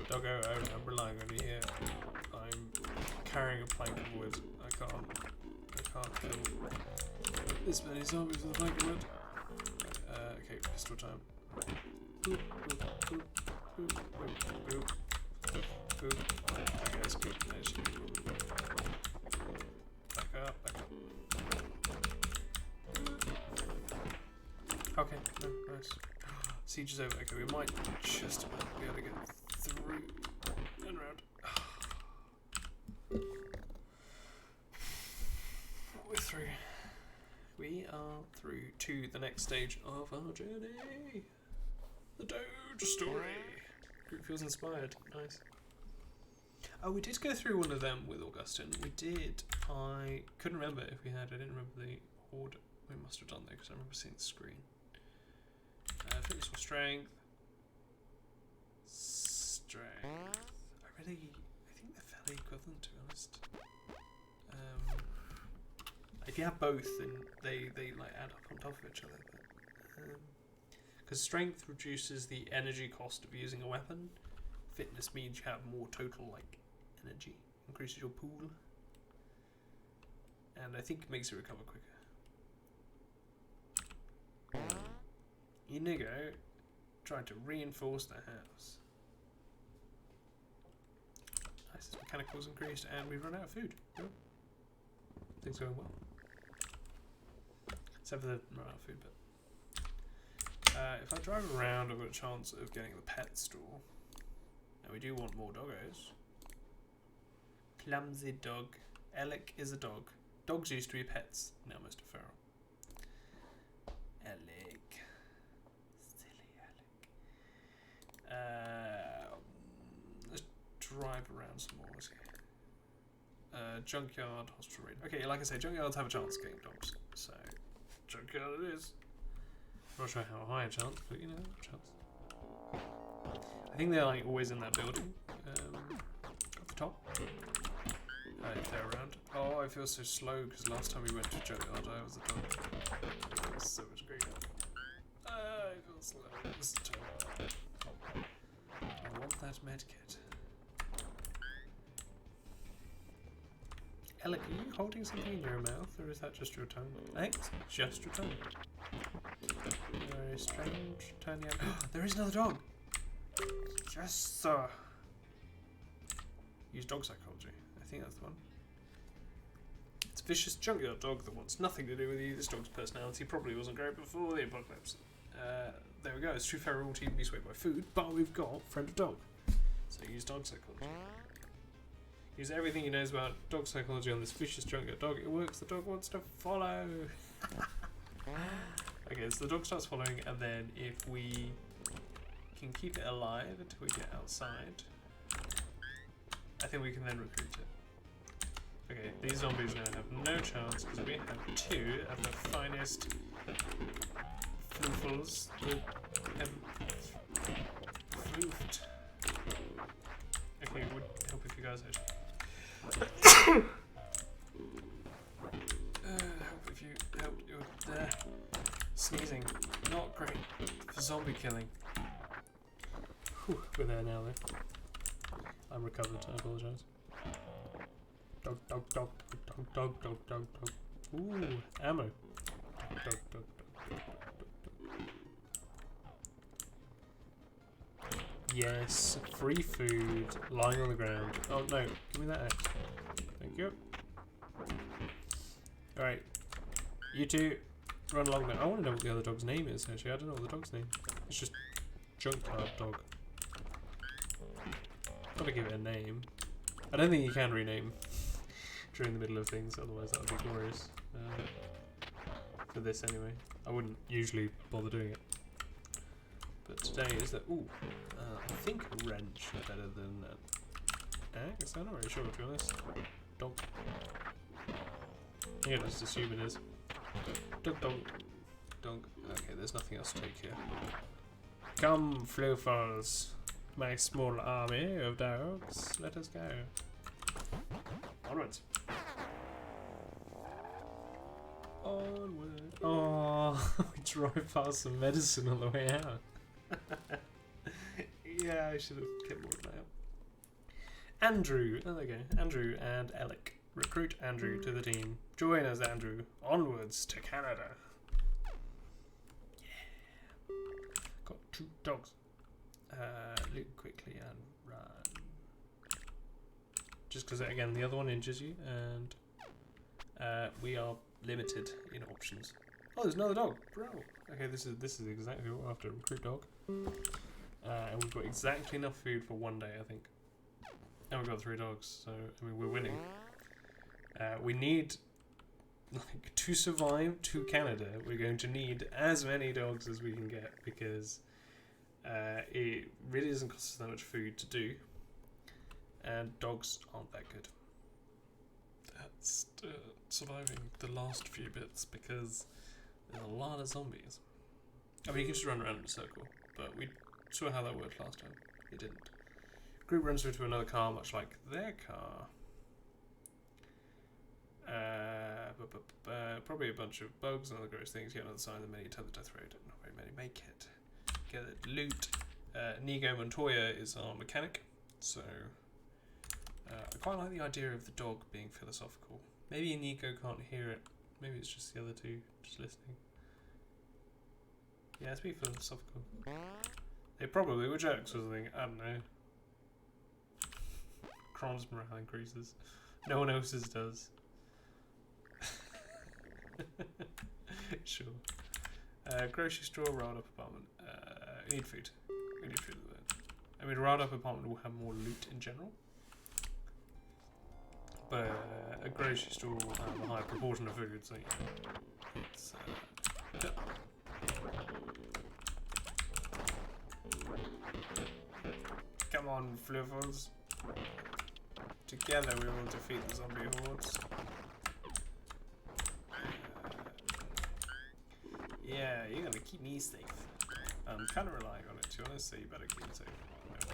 Doggo, I'm relying on you here. I'm carrying a plank of wood. I can't kill this many zombies with a plank of wood. Okay, pistol time. Okay, that's good. Back up. Okay, no, nice. Siege is over. Okay, we might just about be able to get through and around. We're through. We are through to the next stage of our journey. The Doge story. Group feels inspired. Nice. Oh, we did go through one of them with Augustin. We did. I couldn't remember if we had. I didn't remember the order. We must have done though, because I remember seeing the screen. Fitness or strength. Strength. I think they're fairly equivalent, to be honest. If you have both, then they like add up on top of each other. Because strength reduces the energy cost of using a weapon. Fitness means you have more total like energy, increases your pool, and I think it makes it recover quicker. Inigo tried to reinforce the house. Nice, mechanicals increased, and we've run out of food. Yep. Things going well. Except for the run out of food bit. If I drive around, I've got a chance of getting the pet store. And we do want more doggos. Clumsy dog. Alec is a dog. Dogs used to be pets, now most are feral. Alec. Silly Alec. Let's drive around some more. Junkyard, hospital raid. Okay, like I say, junkyards have a chance of getting dogs. So, junkyard it is. I'm not sure how high a chance, but you know, a chance. I think they're like always in that building. top. If they're around. Oh, I feel so slow because last time we went to Junkyard I was a dog. It was so much greener. I feel slow. This is terrible. I want that medkit. Alec, are you holding something in your mouth or is that just your tongue? I think it's just your tongue. Very strange. Tiny. There is another dog! Yes, sir! Use dog psychology. I think that's the one. It's a vicious junkyard dog that wants nothing to do with you. This dog's personality probably wasn't great before the apocalypse. There we go. It's true feral team be swayed by food, but we've got friend of dog. So use dog psychology. Use everything he knows about dog psychology on this vicious junkyard dog. It works. The dog wants to follow. Okay, so the dog starts following, and then if we can keep it alive until we get outside, I think we can then recruit it. Okay, these zombies now have no chance because we have two of the finest floofles that have floofed. Okay, it would help if you guys had. Help if you helped your sneezing. Not great for zombie killing. Whew, we're there now though. I'm recovered, I apologise. Dog, dog, dog, dog, dog, dog, dog, dog. Ooh, ammo. Dog, dog, dog, dog, dog, dog, dog. Yes, free food, lying on the ground. Oh no, give me that axe. Thank you. Alright, you two, run along now. I want to know what the other dog's name is actually. I don't know what the dog's name. It's just Junkyard Dog. Gotta give it a name. I don't think you can rename during the middle of things, otherwise that would be glorious. For this anyway. I wouldn't usually bother doing it. But today is that, I think a wrench is better than an axe. I'm not really sure, to be honest. Dog. Yeah, just assume it is. Dog, dog. Dog. Okay, there's nothing else to take here. Come, Floofals. My small army of dogs, let us go. Onwards. Onward. Oh, we drove past some medicine on the way out. Yeah, I should have kept more of that out. Andrew, oh there you go. Andrew and Alec. Recruit Andrew to the team. Join us, Andrew. Onwards to Canada. Yeah. Got 2 dogs. Loot quickly and run. Just because again the other one injures you, and we are limited in options. Oh, there's another dog, bro. Okay, this is exactly what we're after. Recruit dog, and we've got exactly enough food for 1 day, I think. And we've got 3 dogs, so I mean we're winning. We need, like, to survive to Canada, we're going to need as many dogs as we can get because. It really doesn't cost us that much food to do, and dogs aren't that good. That's surviving the last few bits because there's a lot of zombies. I mean, you can just run around in a circle, but we saw how that worked last time. It didn't. Group runs through to another car, much like their car. Probably a bunch of bugs and other gross things. Get another sign of the many to the death road. Not very many make it. Get it. Loot. Inigo Montoya is our mechanic, so I quite like the idea of the dog being philosophical. Maybe Inigo can't hear it. Maybe it's just the other two just listening. Yeah, it's be philosophical. They probably were jerks or something. I don't know. Cron's morale increases. No one else's does. Sure. Grocery store, riled up apartment. We need food. We need food at the moment. I mean, a riled up apartment will have more loot in general. But a grocery store will have a higher proportion of food, so yeah. It's yeah. Come on, Fliffles. Together we will defeat the zombie hordes. Yeah, you're gonna keep me safe. I'm kind of relying on it, to be honest, so you better keep me safe.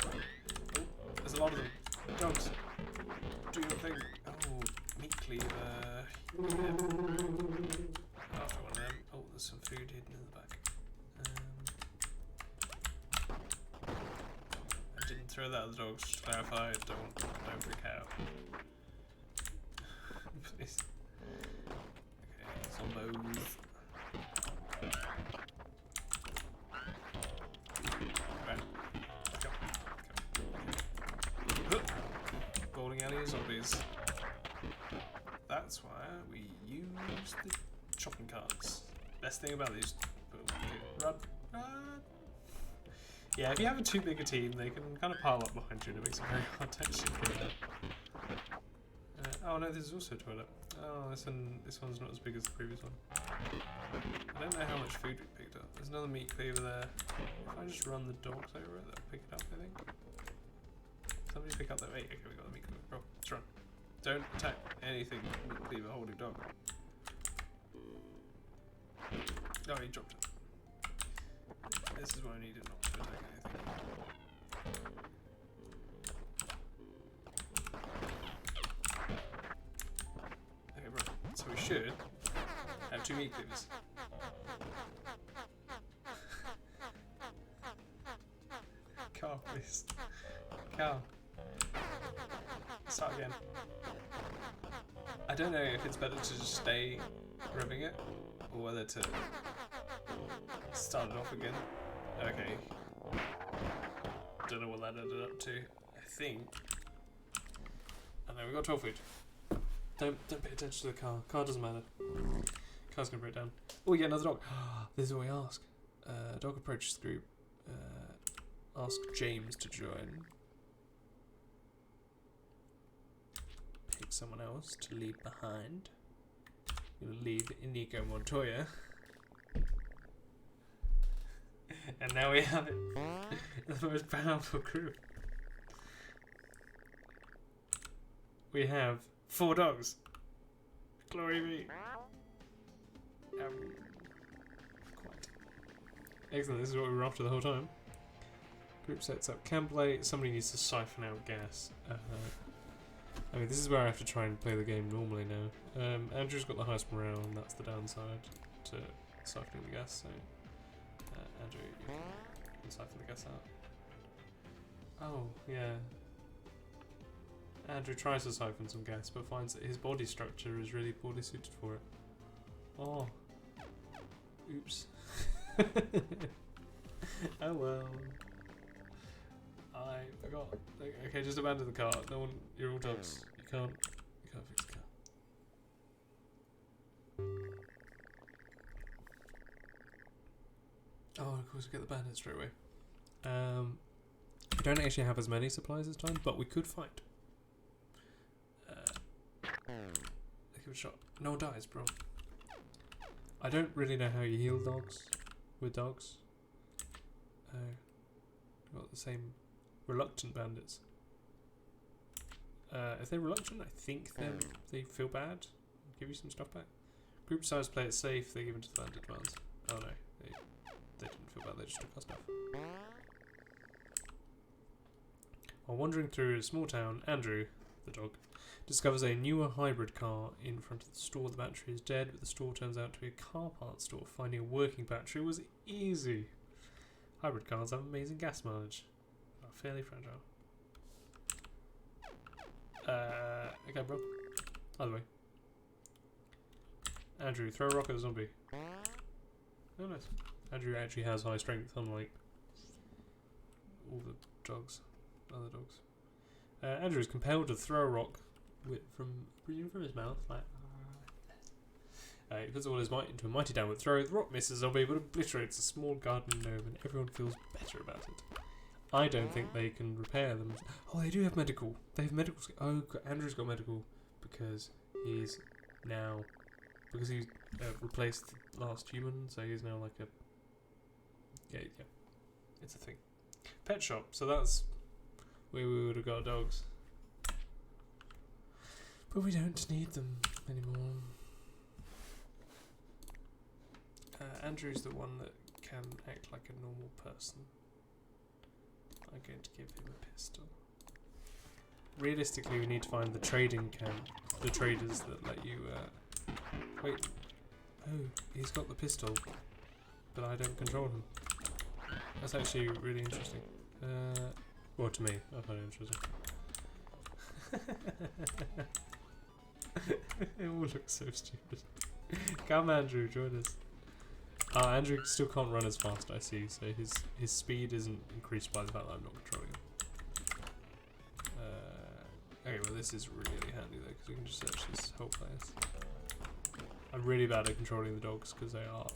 Oh, there's a lot of them. Dogs, do your thing. Oh, meat cleaver. Yeah. Oh, one of them. Oh, there's some food hidden in the back. I didn't throw that at the dogs, just to clarify. Don't freak out. Please. Okay, zombos. Right, go. Bowling alley zombies. That's why we use the shopping carts. Best thing about these. Run. Yeah, if you have too big a team, they can kind of pile up behind you and it makes it very hard to actually get it. Oh no, this is also a toilet. Oh, this one's not as big as the previous one. I don't know how much food we picked up. There's another meat cleaver there. If I just run the dogs over it, they'll pick it up, I think. Somebody pick up that meat. Okay, we got the meat cleaver. Bro, let's run. Don't attack anything meat cleaver holding dog. Oh, he dropped it. This is what I needed not to attack anything. Okay, bro. So we should have 2 meat cleavers. Car, please. Car. Start again. I don't know if it's better to just stay rubbing it or whether to start it off again. Okay. Don't know what that ended up to. I think. And then we got 12 food. Don't pay attention to the car. Car doesn't matter. Car's gonna break down. Oh, we get another dog. This is what we ask. Dog approaches the group. Ask James to join. Pick someone else to leave behind. Gonna leave Inigo Montoya. And now we have it. The most powerful group. We have 4 dogs. Glory be. Quite. Excellent, this is what we were after the whole time. Group sets up campplay. Somebody needs to siphon out gas. I mean, this is where I have to try and play the game normally now. Andrew's got the highest morale, and that's the downside to siphoning the gas. So, Andrew, you can siphon the gas out. Oh, yeah. Andrew tries to siphon some gas, but finds that his body structure is really poorly suited for it. Oh. Oops. Oh well. I forgot. Okay, just abandon the car. No one. You're all dogs. You can't fix the car. Oh, of course we get the bandit straight away. We don't actually have as many supplies this time, but we could fight. Give it a shot. No one dies, bro. I don't really know how you heal dogs with dogs. We've got the same reluctant bandits. If they're reluctant, I think they feel bad. Give you some stuff back. Group decides to play it safe. They give it to the bandit ones. Oh no, they didn't feel bad. They just took our stuff. While wandering through a small town, Andrew, the dog, discovers a newer hybrid car in front of the store. The battery is dead, but the store turns out to be a car parts store. Finding a working battery was easy. Hybrid cars have amazing gas mileage. Are fairly fragile. Okay, bro. Other way. Andrew, throw a rock at a zombie. Oh, nice. Andrew actually has high strength, unlike all the dogs. Other dogs. Andrew is compelled to throw a rock from his mouth. Like, he puts all his might into a mighty downward throw. The rock misses a zombie, but obliterates a small garden gnome, and everyone feels better about it. I don't think they can repair them. Oh, they do have medical. They have medical. Oh, Andrew's got medical because he's replaced the last human, so he's now like a yeah. It's a thing. Pet shop. So that's where we would have got dogs, but we don't need them anymore. Andrew's the one that can act like a normal person. I'm going to give him a pistol. realistically, we need to find the trading camp, the traders that let you. Wait. Oh, he's got the pistol, but I don't control him. That's actually really interesting. Well, to me, I find it interesting. It all looks so stupid. Come, Andrew, join us. Andrew still can't run as fast, I see, so his speed isn't increased by the fact that I'm not controlling him. Okay, well this is really handy though, because we can just search this whole place. I'm really bad at controlling the dogs, because they are...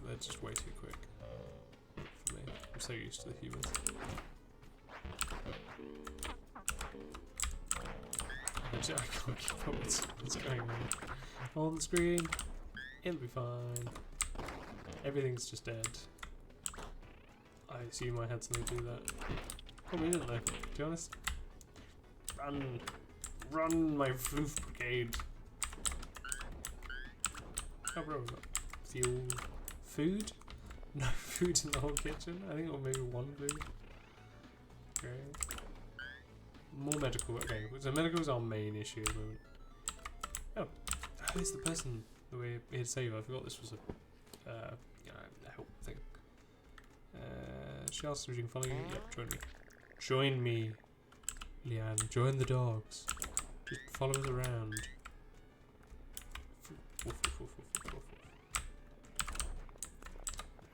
they're just way too quick for me. I'm so used to the humans. I can't keep up with what's going on the screen. It'll be fine. Everything's just dead. I assume I had something to do that. Probably didn't though, to be honest. Run! Run, my roof brigade! Oh bro, we've got fuel. Food? No food in the whole kitchen? I think, or maybe one food. Okay. More medical. Okay, so medical is our main issue at the moment. Oh, it's the person that we're here to save. I forgot this was a, a help thing. She asked if she can follow you. Yep, join me. Join me, Leanne. Join the dogs. Just follow us around.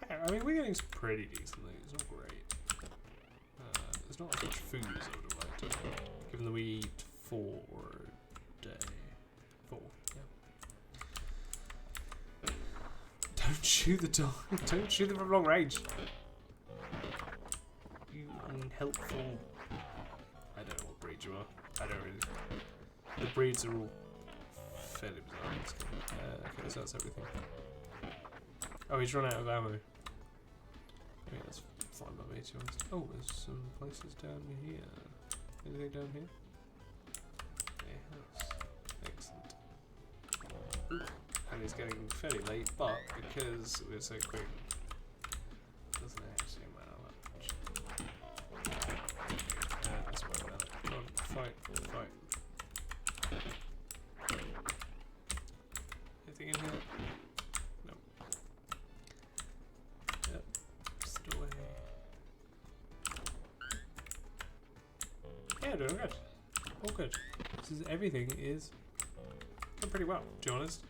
I mean, we're getting some pretty decent things. It's not great. There's not as much food as I would have liked, given that we eat 4 a day. 4, yeah. Don't shoot the dog. Don't shoot them from long range. You unhelpful. I don't know what breed you are. I don't really. The breeds are all fairly bizarre. Okay, so that's everything. Oh, he's run out of ammo. Okay, that's fine by me, to be honest. Oh, there's some places down here. Anything down here? A house. Excellent. Ooh, and it's getting fairly late, but because we're so quick, it doesn't actually matter that much. That's why about it. Come on, fight. Anything in here? No. Yep. Just away. Yeah, doing good. All good. Everything is going pretty well, to be honest.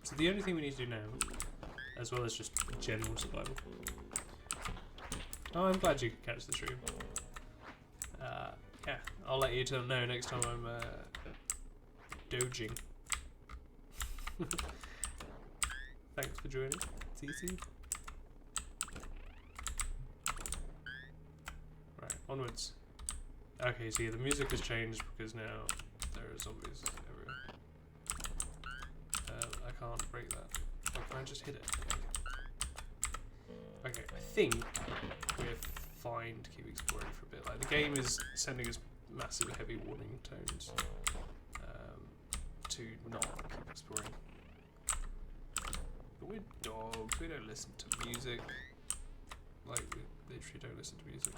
So the only thing we need to do now, as well as just general survival. Oh, I'm glad you could catch the stream. Yeah, I'll let you know next time I'm doging. Thanks for joining. It's easy. Right, onwards. Okay, so yeah, the music has changed because now there are zombies everywhere. I can't break that. Oh, can I just hit it? Okay, I think we're fine to keep exploring for a bit. Like, the game is sending us massive heavy warning tones to not keep exploring. But we're dogs, we don't listen to music. Like, we literally don't listen to music.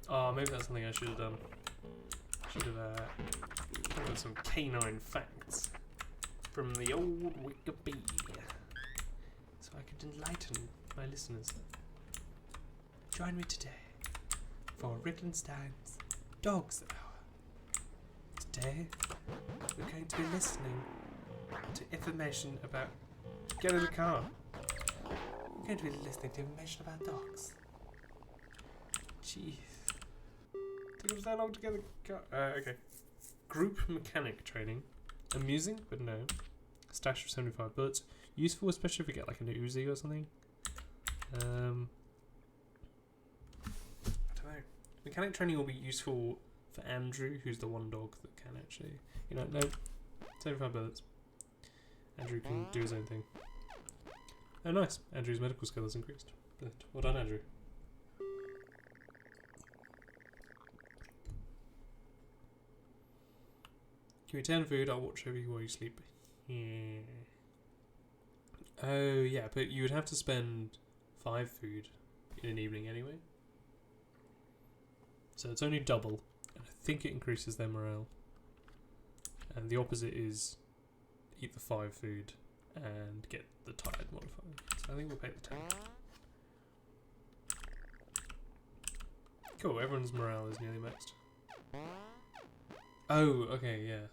Oh, maybe that's something I should have done. Should have got some canine facts from the old Wikipedia, so I could enlighten my listeners. Join me today for Rickenstein's Dogs Hour. Today, we're going to be listening to information about... Get in the car. We're going to be listening to information about dogs. Jeez. Took us that long to get the car. Okay. Group mechanic training. Amusing, but no. Stash of 75 bullets. Useful, especially if we get like an Uzi or something. I don't know. Mechanic training will be useful for Andrew, who's the one dog that can actually... You know, no. 75 bullets. Andrew can do his own thing. Oh, nice. Andrew's medical skill has increased. But well done, Andrew. Give me 10 food, I'll watch over you while you sleep. Yeah. Oh, yeah, but you would have to spend 5 food. in an evening anyway. So it's only double, and I think it increases their morale. And the opposite is eat the 5 food and get the tired modifier. So I think we'll pay the 10. Cool, everyone's morale is nearly maxed. Oh, okay, yeah.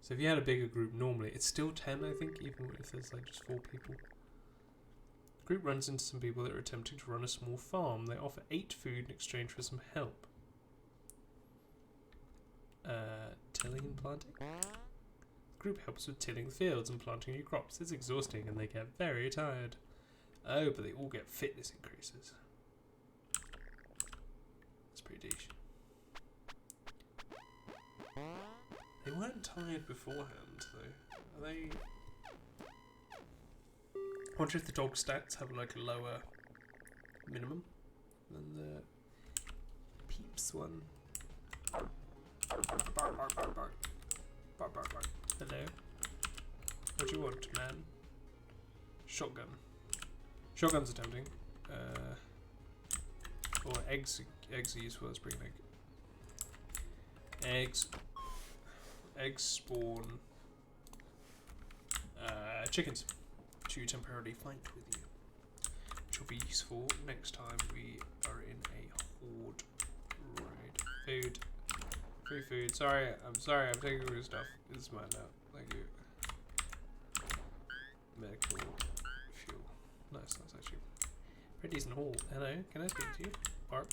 So if you had a bigger group normally, it's still 10 I think, even if there's like just 4 people. The group runs into some people that are attempting to run a small farm. They offer 8 food in exchange for some help. Tilling and planting? The group helps with tilling the fields and planting new crops. It's exhausting and they get very tired. Oh, but they all get fitness increases. That's pretty decent. They weren't tired beforehand, though. Are they? I wonder if the dog stats have like a lower minimum than the Peeps one. Bark, bark, bark, bark, bark. Bark, bark, bark. Hello. What do you want, man? Shotgun. Shotguns are tempting. Or eggs. Eggs are useful. Let's bring an egg. Eggs. Eggs spawn chickens to temporarily fight with you, which will be useful next time we are in a horde raid. Food. Free food. Sorry, I'm taking all your stuff. It's mine now. Thank you. Medical fuel. Nice, actually. Pretty decent haul. Hello, can I speak to you? Bark.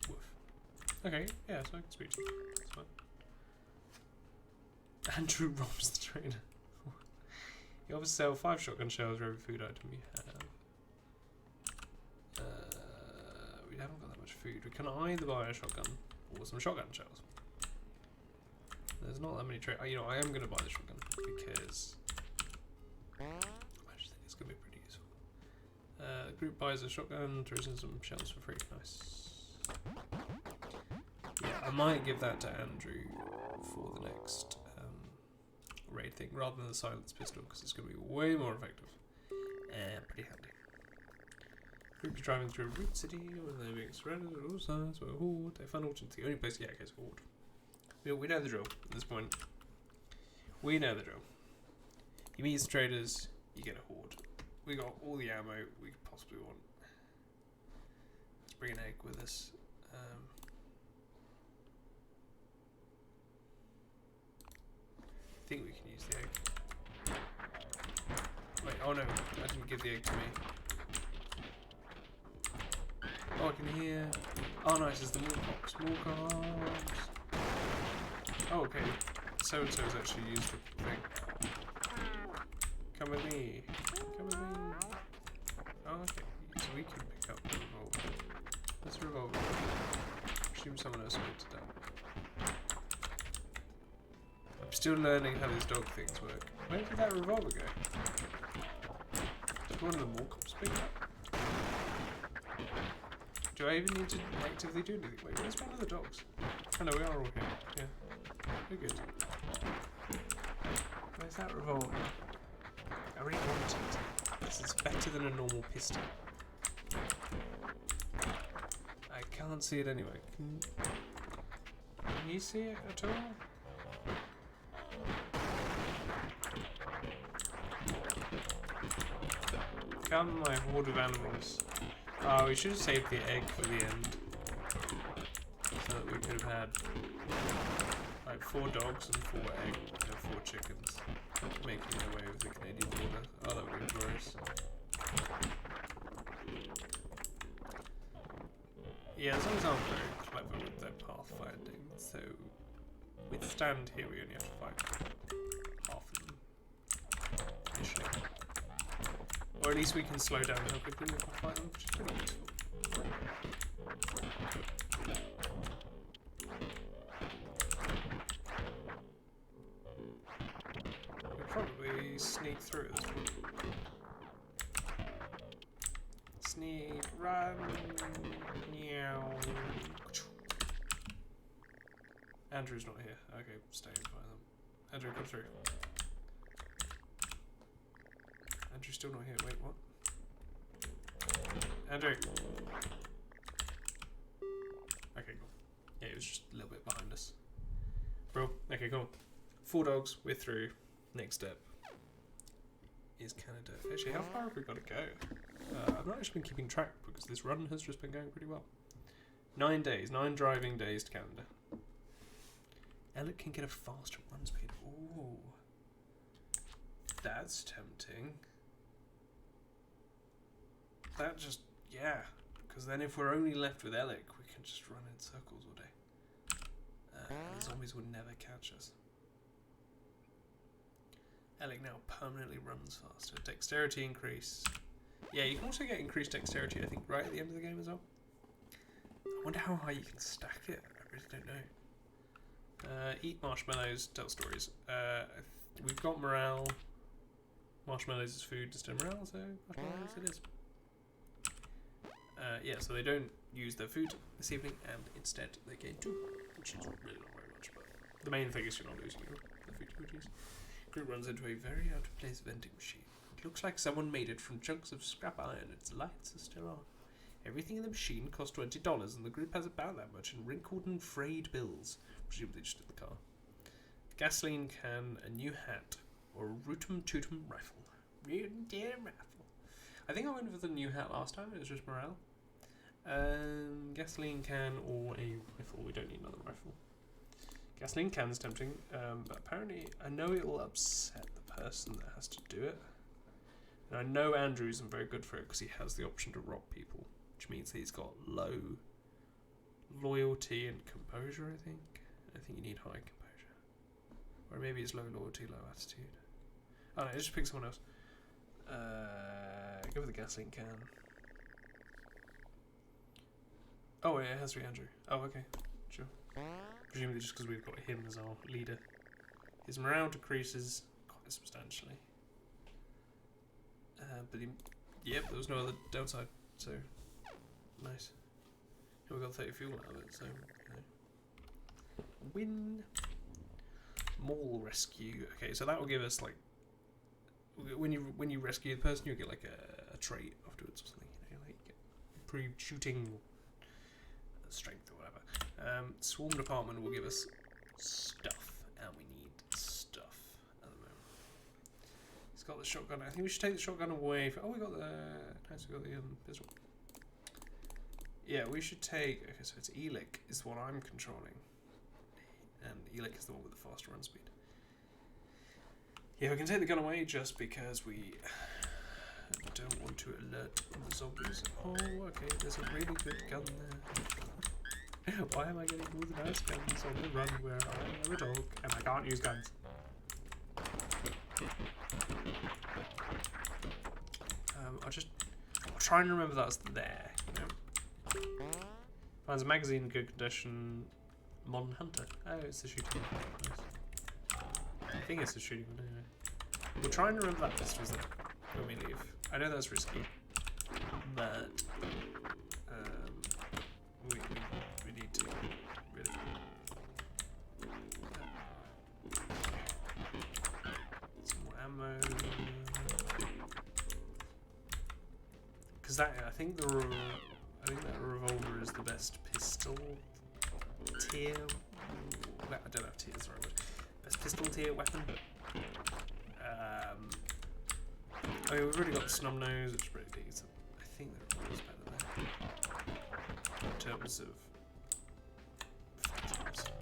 Woof. Okay, yeah, so I can speak to you. That's fine. Andrew robs the trainer. You offers sell 5 shotgun shells for every food item you have. We haven't got that much food. We can either buy a shotgun or some shotgun shells. There's not that many you know, I am going to buy the shotgun because I just think it's going to be pretty useful. The group buys a shotgun, throws in some shells for free. Nice. Yeah, I might give that to Andrew for the next raid thing rather than the silence pistol because it's going to be way more effective and pretty handy. Group is driving through a root city when they're being surrounded on all sides by a horde. They find Orchard's the only place. Yeah, okay, it's a horde. We know the drill at this point. We know the drill. You meet some traders, you get a horde. We got all the ammo we could possibly want. Let's bring an egg with us. I think we can use the egg. Wait, oh no, I didn't give the egg to me. Oh, I can hear. Oh, nice, it's the Moorcops. Moorcops. Oh, okay. So and so's actually used the thing. Come with me. Come with me. Oh, okay. So we can pick up the revolver. That's a revolver. Assume someone else picked it up. I'm still learning how these dog things work. Where did that revolver go? Did one of the Moorcops pick it up? Do I even need to actively do anything? Wait, where's one of the dogs? Oh no, we are all here. Yeah. We're good. Where's that revolver? I really want it. This is better than a normal pistol. I can't see it anyway. Can you see it at all? Come, my horde of animals. Oh, we should have saved the egg for the end. So that we could have had like 4 dogs and 4 eggs and 4 chickens making their way over the Canadian border. Oh, that would be glorious. Yeah, some aren't very clever with their pathfinding, so with stand here we only have to fight half of them initially. Or at least we can slow down how quickly we can fight them, which is pretty useful. We'll probably sneak through this one. Sneak, run, meow. Andrew's not here. Okay, stay and find them. Andrew, come through. Andrew's still not here. Wait, what? Andrew. Okay, cool. Yeah, he was just a little bit behind us. Bro, okay, cool. 4 dogs, we're through. Next step is Canada. Actually, how far have we got to go? I've not actually been keeping track because this run has just been going pretty well. 9 days, 9 driving days to Canada. Elliot can get a faster run speed. Ooh. That's tempting. That just, yeah. Because then if we're only left with Alec, we can just run in circles all day. The zombies would never catch us. Alec now permanently runs faster. Dexterity increase. Yeah, you can also get increased dexterity, I think, right at the end of the game as well. I wonder how high you can stack it. I really don't know. Eat marshmallows, tell stories. We've got morale. Marshmallows is food instead of morale, so marshmallows it is. Yeah, so they don't use their food this evening, and instead they gain 2, which is really not very much, but the main thing is you're not losing the food you would use. Group runs into a very out-of-place vending machine. It looks like someone made it from chunks of scrap iron. Its lights are still on. Everything in the machine costs $20, and the group has about that much in wrinkled and frayed bills, presumably just in the car. A gasoline can, a new hat, or a rootum-tootum rifle. Rifle. I think I went for the new hat last time. It was just morale. Gasoline can or a rifle. We don't need another rifle. Gasoline can's tempting, but apparently I know it will upset the person that has to do it. And I know Andrew isn't very good for it because he has the option to rob people, which means that he's got low loyalty and composure, I think. I think you need high composure. Or maybe it's low loyalty, low attitude. Oh no, just pick someone else. Go for the gasoline can. Oh, yeah, it has to be Andrew. Oh, okay. Sure. Presumably just because we've got him as our leader. His morale decreases quite substantially. But yep, there was no other downside, so nice. And we got 30 fuel out of it, so win. Mall rescue. Okay, so that will give us like when you rescue the person, you get like a trait afterwards or something. You know, like you get improved shooting strength or whatever. Swarm department will give us stuff, and we need stuff at the moment. He's got the shotgun. I think we should take the shotgun away. Oh, we got the nice. We got the pistol. Yeah, we should take. Okay, so it's Elic is what I'm controlling, and Elic is the one with the faster run speed. Yeah, we can take the gun away just because we don't want to alert the zombies. Oh, okay, there's a really good gun there. Why am I getting all the nice guns on the run where I am a dog and I can't use guns? I'll try and remember that's there, you know. Finds a magazine in good condition. Modern Hunter. Oh, it's the shooting one. Nice. I think it's the shooting one anyway. We'll try and remember that pistol's there when we leave. I know that's risky, but we need to really. Some more ammo. Because that I think that revolver is the best pistol tier. I don't know if tier is the right word. Best pistol tier weapon. I mean, we've already got the snub nose, which is pretty decent. I think the revolver's better there. In terms of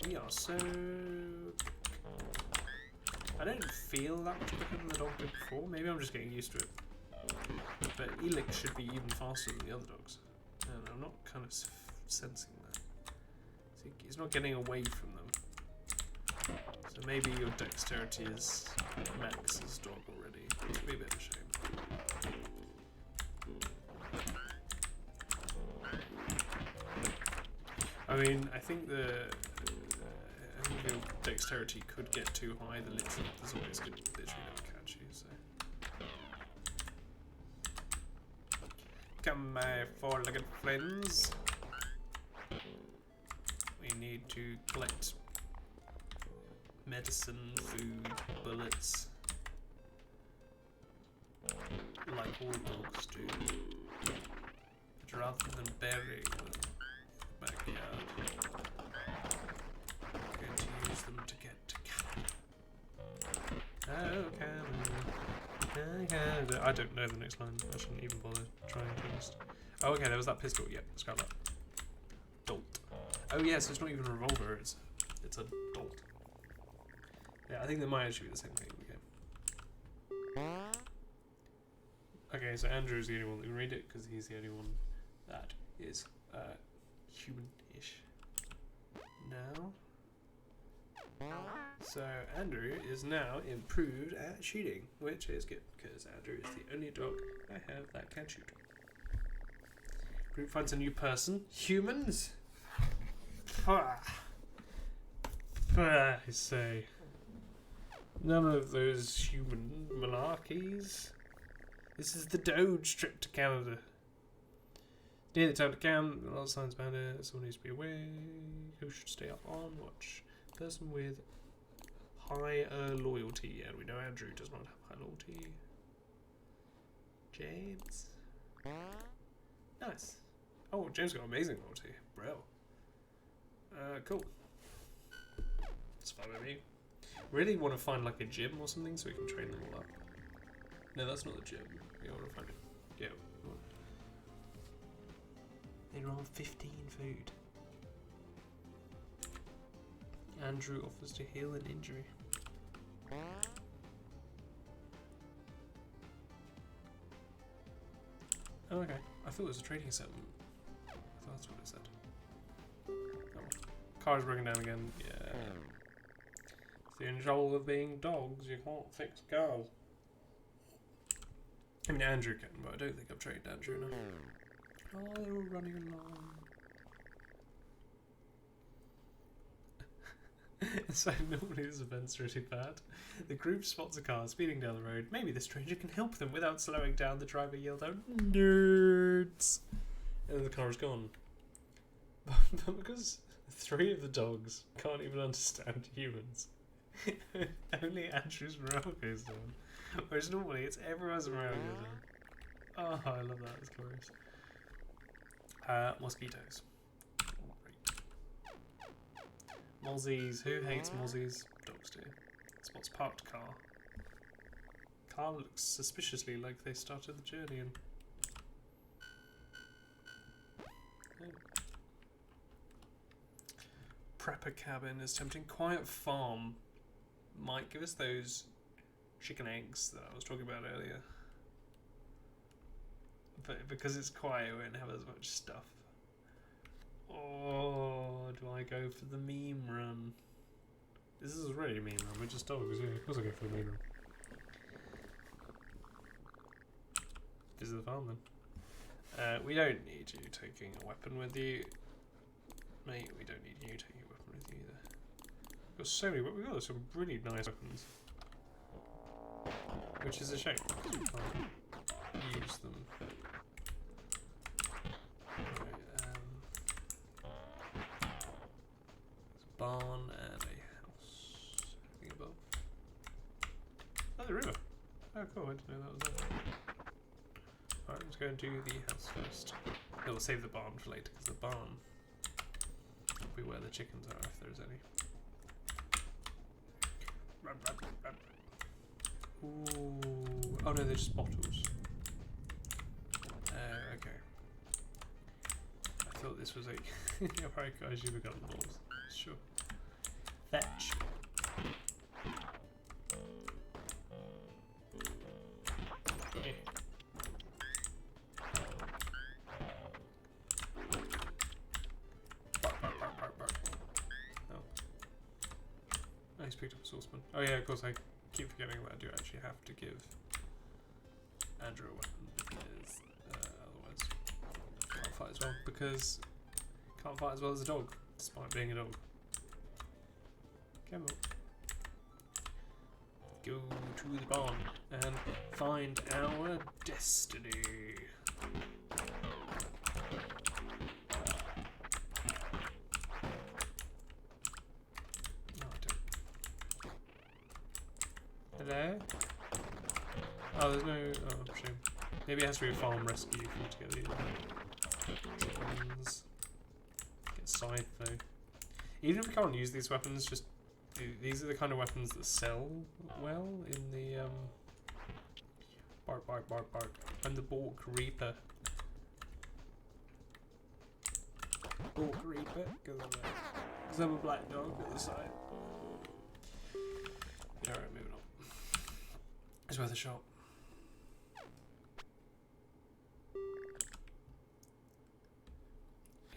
we are so. I don't feel that much quicker than the dog did before. Maybe I'm just getting used to it. But Elic should be even faster than the other dogs, and I'm not kind of sensing that. See, he's not getting away from them. So maybe your dexterity is Max's dog already. Which would be a bit of a shame. I mean, I think your dexterity could get too high. The zombies could literally never catch you. So, come, my four-legged friends. We need to collect medicine, food, bullets, like all dogs do. rather than burying them in the backyard. I'm going to use them to get to Canada. Oh, Canada. I don't know the next line. I shouldn't even bother trying to be honest. Oh, okay, there was that pistol. Yep, let's grab that. Dolt. Oh, yeah, so it's not even a revolver, it's a dolt. Yeah, I think they might actually be the same thing. Okay, so Andrew's the only one that can read it because he's the only one that is human-ish. Now, so Andrew is now improved at shooting, which is good because Andrew is the only dog I have that can shoot. Group finds a new person. Humans. I say, none of those human monarchies. This is the Doge trip to Canada. Near the time to camp, a lot of signs about it. Someone needs to be away. Who should stay up on watch? Person with higher loyalty. And we know Andrew does not have high loyalty. James. Nice. Oh, James got amazing loyalty. Bro. Cool. It's fine with me. Really want to find like a gym or something so we can train them all up. No, that's not the gym. We want to find it. Yeah. They roll 15 food. Andrew offers to heal an injury. Oh, okay. I thought it was a trading settlement. I thought that's what it said. Oh, well. Car's broken down again. Yeah. It's the trouble with being dogs. You can't fix cars. I mean, Andrew can, but I don't think I've trained Andrew enough. Oh, they're all running along. So normally this event's really bad. The group spots a car speeding down the road. Maybe the stranger can help them without slowing down. The driver yelled out, "Nerds!" And then the car is gone. But because 3 of the dogs can't even understand humans, only Andrew's morale goes down. Whereas normally it's everyone's morale goes down. Oh, I love that. It's glorious. Mosquitoes. Mozzies. Who hates mozzies? Dogs do. Spots parked car. Car looks suspiciously like they started the journey in. Oh. Prepper cabin is tempting. Quiet farm might give us those chicken eggs that I was talking about earlier. But because it's quiet, we won't have as much stuff. Oh, do I go for the meme run? This is already a meme run, we're just dogs, yeah, of course I go for the meme run. This is the farm then. We don't need you taking a weapon with you. Mate, we don't need you taking a weapon with you either. We've got so many, we've got some really nice weapons. Which is a shame, because we can't use them. Barn and a house. Anything above? Oh, the river. Oh, cool. I didn't know that was there. Alright, let's go and do the house first. No, we'll save the barn for later because the barn will be where the chickens are if there's any. Run, run, run. Ooh. Oh no, they're just bottles. Okay. I thought this was a. Yeah, right, guys, you've got the balls. Sure. Fetch. Yeah. Bark. Oh. Oh, he's picked up a saucepan. Oh yeah, of course I keep forgetting that I do actually have to give Andrew a weapon because otherwise can't fight as well. Because can't fight as well as a dog, despite being a dog. Come on. Go to the barn and find our destiny. No, I don't. Hello? Oh, there's no. Oh, shame. Maybe it has to be a farm rescue for you to get these. weapons. Get scythe though. Even if we can't use these weapons, just these are the kind of weapons that sell well in the bark bark bark bark. I'm the Bork Reaper. Bork Reaper, because I'm a black dog at the side. Alright, moving on. It's worth a shot.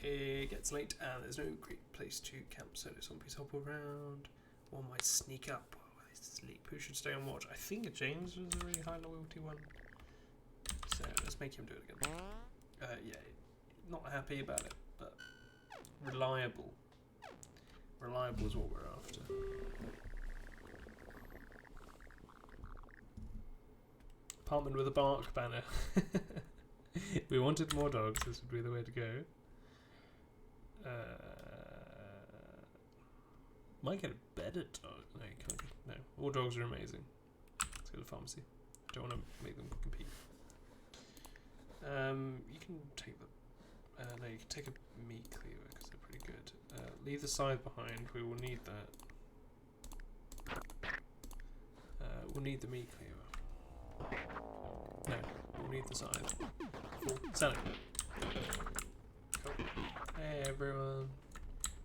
It gets late and there's no great place to camp, so zombies hop around. One might sneak up while they sleep. Who should stay on watch? I think James was a really high loyalty one. So let's make him do it again. Yeah, not happy about it, but reliable. Reliable is what we're after. Apartment with a bark banner. We wanted more dogs, this would be the way to go. Might get a better dog. No, you can't. No, all dogs are amazing. Let's go to the pharmacy. I don't want to make them compete. You can take the. No, you can take a meat cleaver because they're pretty good. Leave the scythe behind. We will need that. We'll need the meat cleaver. No, we'll need the scythe. Cool. Sell it. Cool. Hey everyone.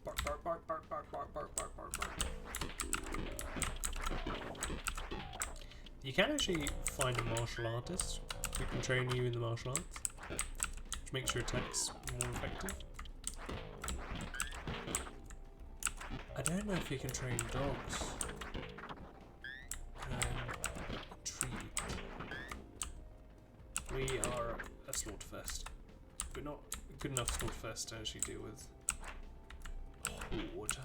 Bark, bark, bark, bark, bark, bark, bark, bark, bark, bark. You can actually find a martial artist who can train you in the martial arts, which makes your attacks more effective. I don't know if you can train dogs. Intrigued. We are a slaughterfest. We're not good enough slaughterfest to actually deal with horde.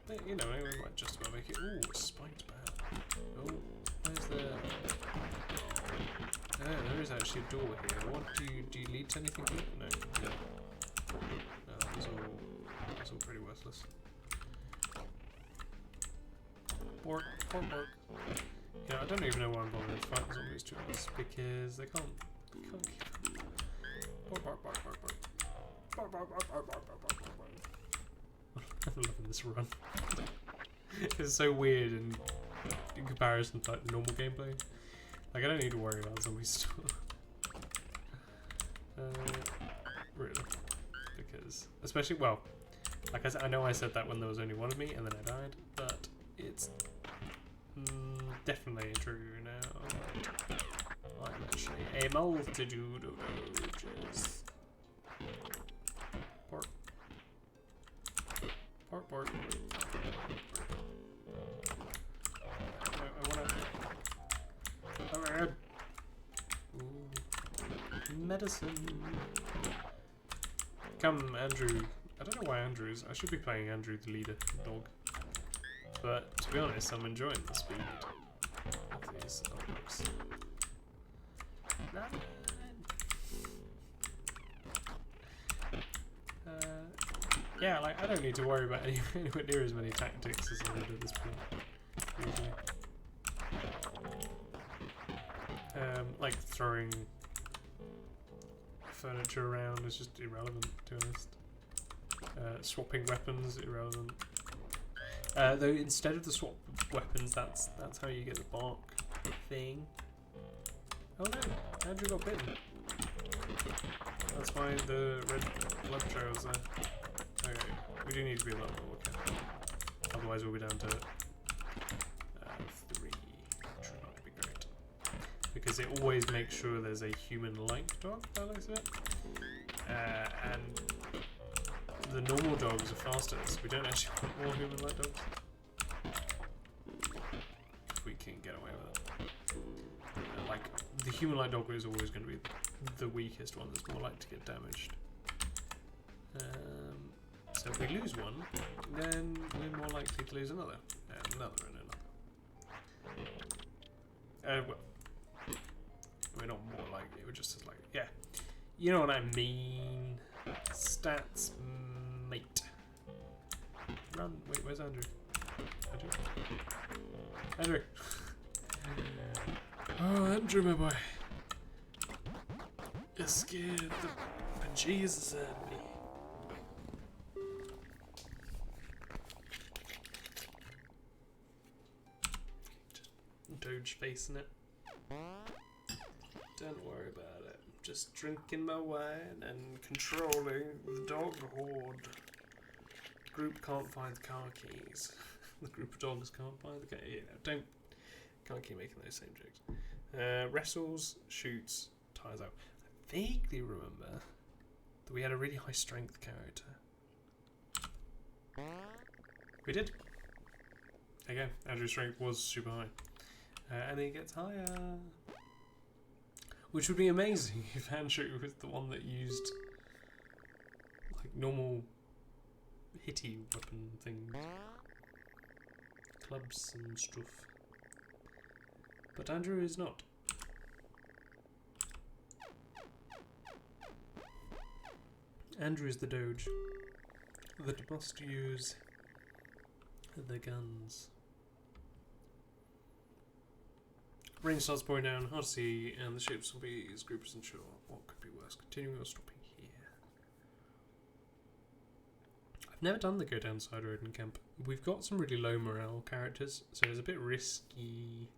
But, you know, we might just about make it. Ooh, a spiked bat. Oh, where's the? There is actually a door here. What do you lead to anything good? No. No, that was all pretty worthless. Bork, bork, bork. Yeah, I don't even know why I'm bothering to fight zombies to us because they can't keep up. Bark, bark, bark, bark, bark. Bark, bark, bark, bark, bark, bark, bark, bark. I'm loving this run. It's so weird in comparison to like the normal gameplay. Like I don't need to worry about zombies stuff. Really, because especially like I said, I know I said that when there was only one of me and then I died, but it's definitely true now. I'm actually a multitude of roaches. Pork. Pork, pork. I wanna. Oh my god. Ooh. Medicine. Come, Andrew. I don't know why Andrew's. I should be playing Andrew, the leader dog. But to be honest, I'm enjoying the speed of these dogs. Yeah, like I don't need to worry about anywhere near as many tactics as I did at this point. Usually. Like throwing furniture around is just irrelevant, to be honest. Swapping weapons, irrelevant. Though instead of the swap weapons, that's how you get the bark thing. Oh no, Andrew got bitten. That's why the red blood trail's there. Okay, we do need to be a little more careful. Otherwise we'll be down to 3, which would not be great. Because it always makes sure there's a human-like dog, by the looks of it. And the normal dogs are faster, so we don't actually want more human-like dogs. If we can get away with it. Like, the human-like dog is always going to be the weakest one that's more likely to get damaged. So if we lose one, then we're more likely to lose another. And another and another. Well, we're not more likely, we're just as likely. Yeah. You know what I mean. Stats, mate. Run. Wait, where's Andrew? Andrew? Andrew! Oh, Andrew, my boy. You scared the bejesus out of me. Just Doge facing it. Don't worry about it. Just drinking my wine and controlling the dog horde. The group can't find the car keys. The group of dogs can't find the car. Yeah, can't keep making those same jokes. Wrestles, shoots, tires out. I vaguely remember that we had a really high strength character. We did. There you go. Andrew's strength was super high. And he gets higher. Which would be amazing if Andrew was the one that used like normal hitty weapon things. Clubs and stuff. But Andrew is not. Andrew is the Doge that must use the guns. Rain starts pouring down, hard to see, and the ships will be as group isn't sure what could be worse, continuing or stopping here. I've never done the go down side road in camp. We've got some really low morale characters, so it's a bit risky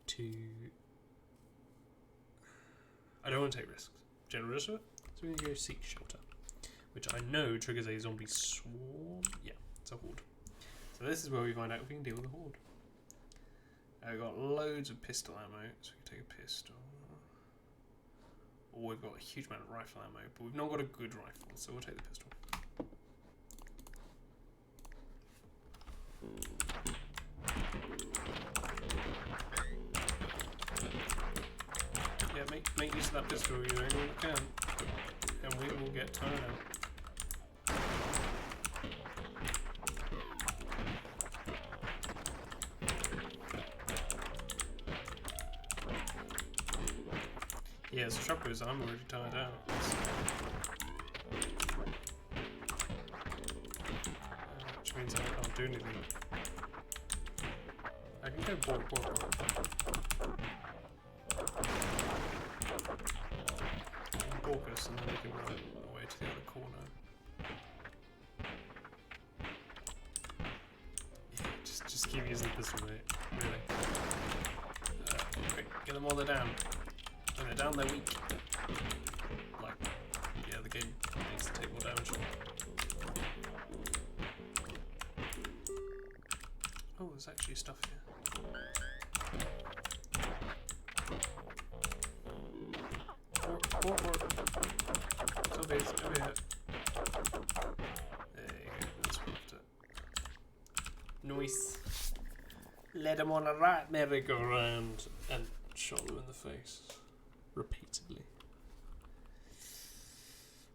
to... I don't want to take risks. General so we're going to go seek shelter, which I know triggers a zombie swarm. Yeah, it's a horde. So this is where we find out if we can deal with the horde. We've got loads of pistol ammo, so we can take a pistol. Or we've got a huge amount of rifle ammo, but we've not got a good rifle, so we'll take the pistol. Yeah, make use of that pistol, you anyone can, and we will get tired out. Yeah, so trouble is I'm already tired out. Which means I can't do anything. I can go bork. Bork us and then we can run away to the other corner. Yeah, just keep using the pistol, mate. Really. Quick, get them while they're down. When they're down, they're weak. Like, yeah, the game needs to take more damage. Oh, there's actually stuff here. Or. Zombies, over here. There you go, that's worked it. Nice. Led him on a right merry-go-round and shot him in the face. Repeatedly.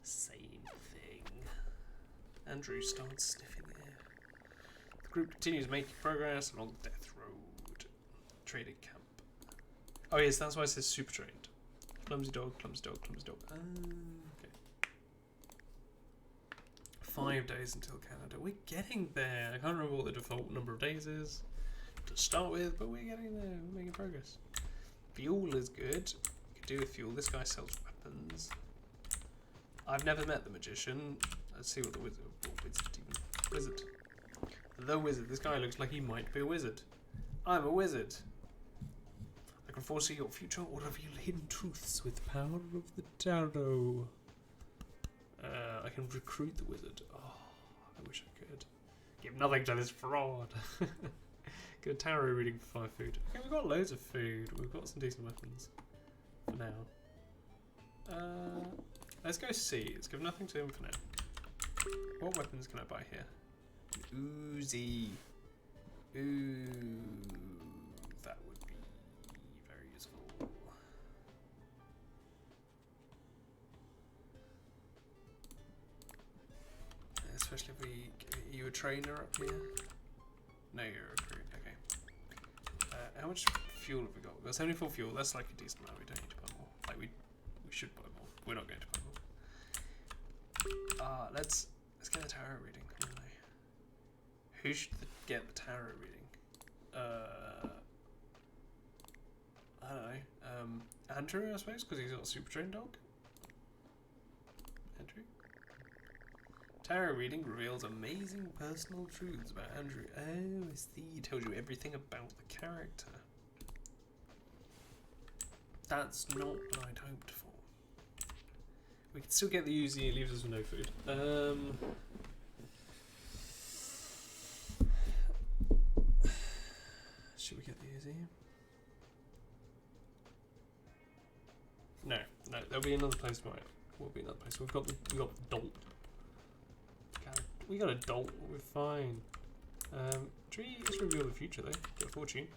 Same thing. Andrew starts sniffing the air. The group continues making progress along the death road. Traded camp. Oh yes, that's why it says super trained. Clumsy dog. Okay. 5 days until Canada. We're getting there. I can't remember what the default number of days is to start with, but we're getting there. We're making progress. Fuel is good. Do with fuel. This guy sells weapons. I've never met the magician. Let's see what the wizard. Wizard. The wizard. This guy looks like he might be a wizard. I'm a wizard. I can foresee your future or reveal hidden truths with the power of the tarot. I can recruit the wizard. Oh, I wish I could. Give nothing to this fraud. Get a tarot reading for 5 food. Okay, we've got loads of food. We've got some decent weapons. For now. Let's go see. Let's give nothing to him for now. What weapons can I buy here? Uzi. Ooh, that would be very useful. Especially if we... Are you a trainer up here? No, you're a recruit. Okay. How much fuel have we got? We've got 74 fuel. That's like a decent amount. We don't need to buy more. Like we should buy more. We're not going to buy more. Let's get the tarot reading. Who should get the tarot reading? I don't know. Andrew, I suppose, because he's got a super trained dog. Andrew. Tarot reading reveals amazing personal truths about Andrew. Oh, I see. He tells you everything about the character. That's not what I'd hoped for. We can still get the Uzi. It leaves us with no food. Should we get the Uzi? No, there'll be another place. Right, will be another place. We got the dolt. We got a dolt. We're fine. Let's reveal the future though. Get a fortune.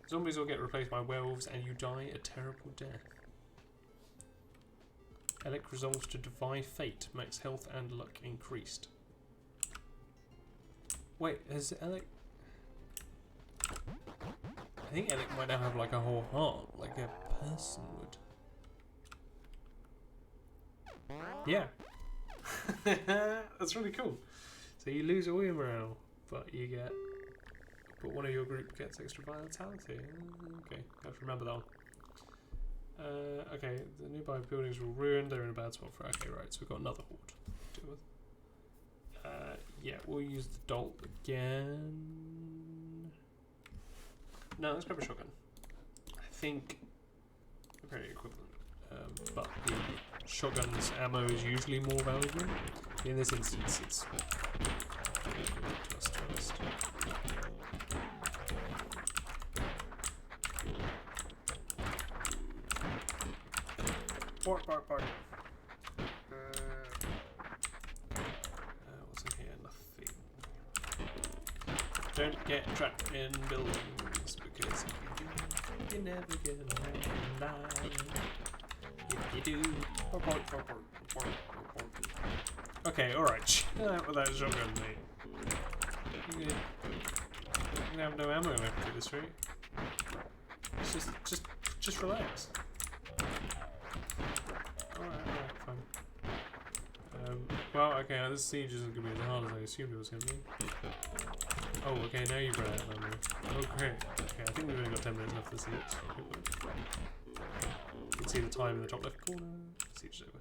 Zombies will get replaced by werewolves, and you die a terrible death. Alec resolves to defy fate. Max health and luck increased. Wait, has Alec? I think Alec might now have like a whole heart, like a person would. Yeah. That's really cool. So you lose all your morale, but you get... But one of your group gets extra vitality. Okay, have to remember that one. Okay, the nearby buildings were ruined. They're in a bad spot for... Okay, right, so we've got another horde to deal with. Yeah, we'll use the Dolt again. No, let's grab a shotgun. I think they're very equivalent. But the shotgun's ammo is usually more valuable. In this instance, it's... Just. Bark. What's in here? Nothing. Don't get trapped in buildings, because if you do, you never get alive. If you do... Okay, alright. Chill out with that shotgun, mate. You're gonna have no ammo left through this, right? Just relax. Alright, fine. Well, okay, this siege isn't going to be as hard as I assumed it was going to be. Oh, okay, now you've run out of ammo. Oh, great. Okay, I think we've only got 10 minutes left of the siege. You can see the time in the top left corner. Siege is over.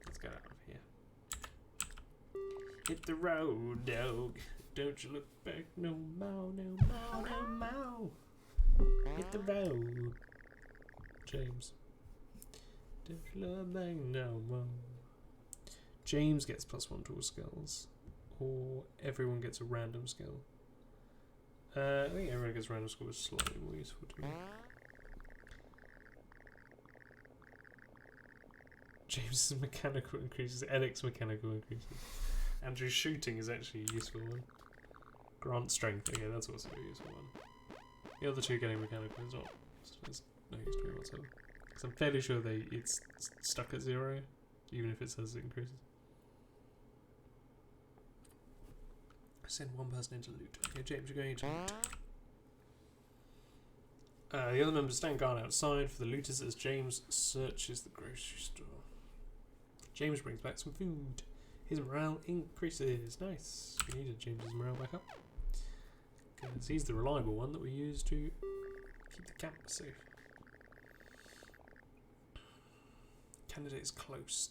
Let's get out of here. Hit the road, dog. Don't you look back no more, no more, no more. Hit the road. James. Don't you look back no more. James gets +1 to all skills. Or everyone gets a random skill. I think everyone gets a random skill is slightly more useful to me. James's mechanical increases, Alec's mechanical increases. Andrew's shooting is actually a useful one. Grant strength, okay, that's also a useful one. The other two getting mechanical is not. There's no use to me whatsoever. Because I'm fairly sure it's stuck at 0, even if it says it increases. Send one person into loot. Okay, James, you're going into loot. The other members stand guard outside for the looters as James searches the grocery store. James brings back some food. His morale increases. Nice. We needed James's morale back up. Because he's the reliable one that we use to keep the camp safe. Candidate is close.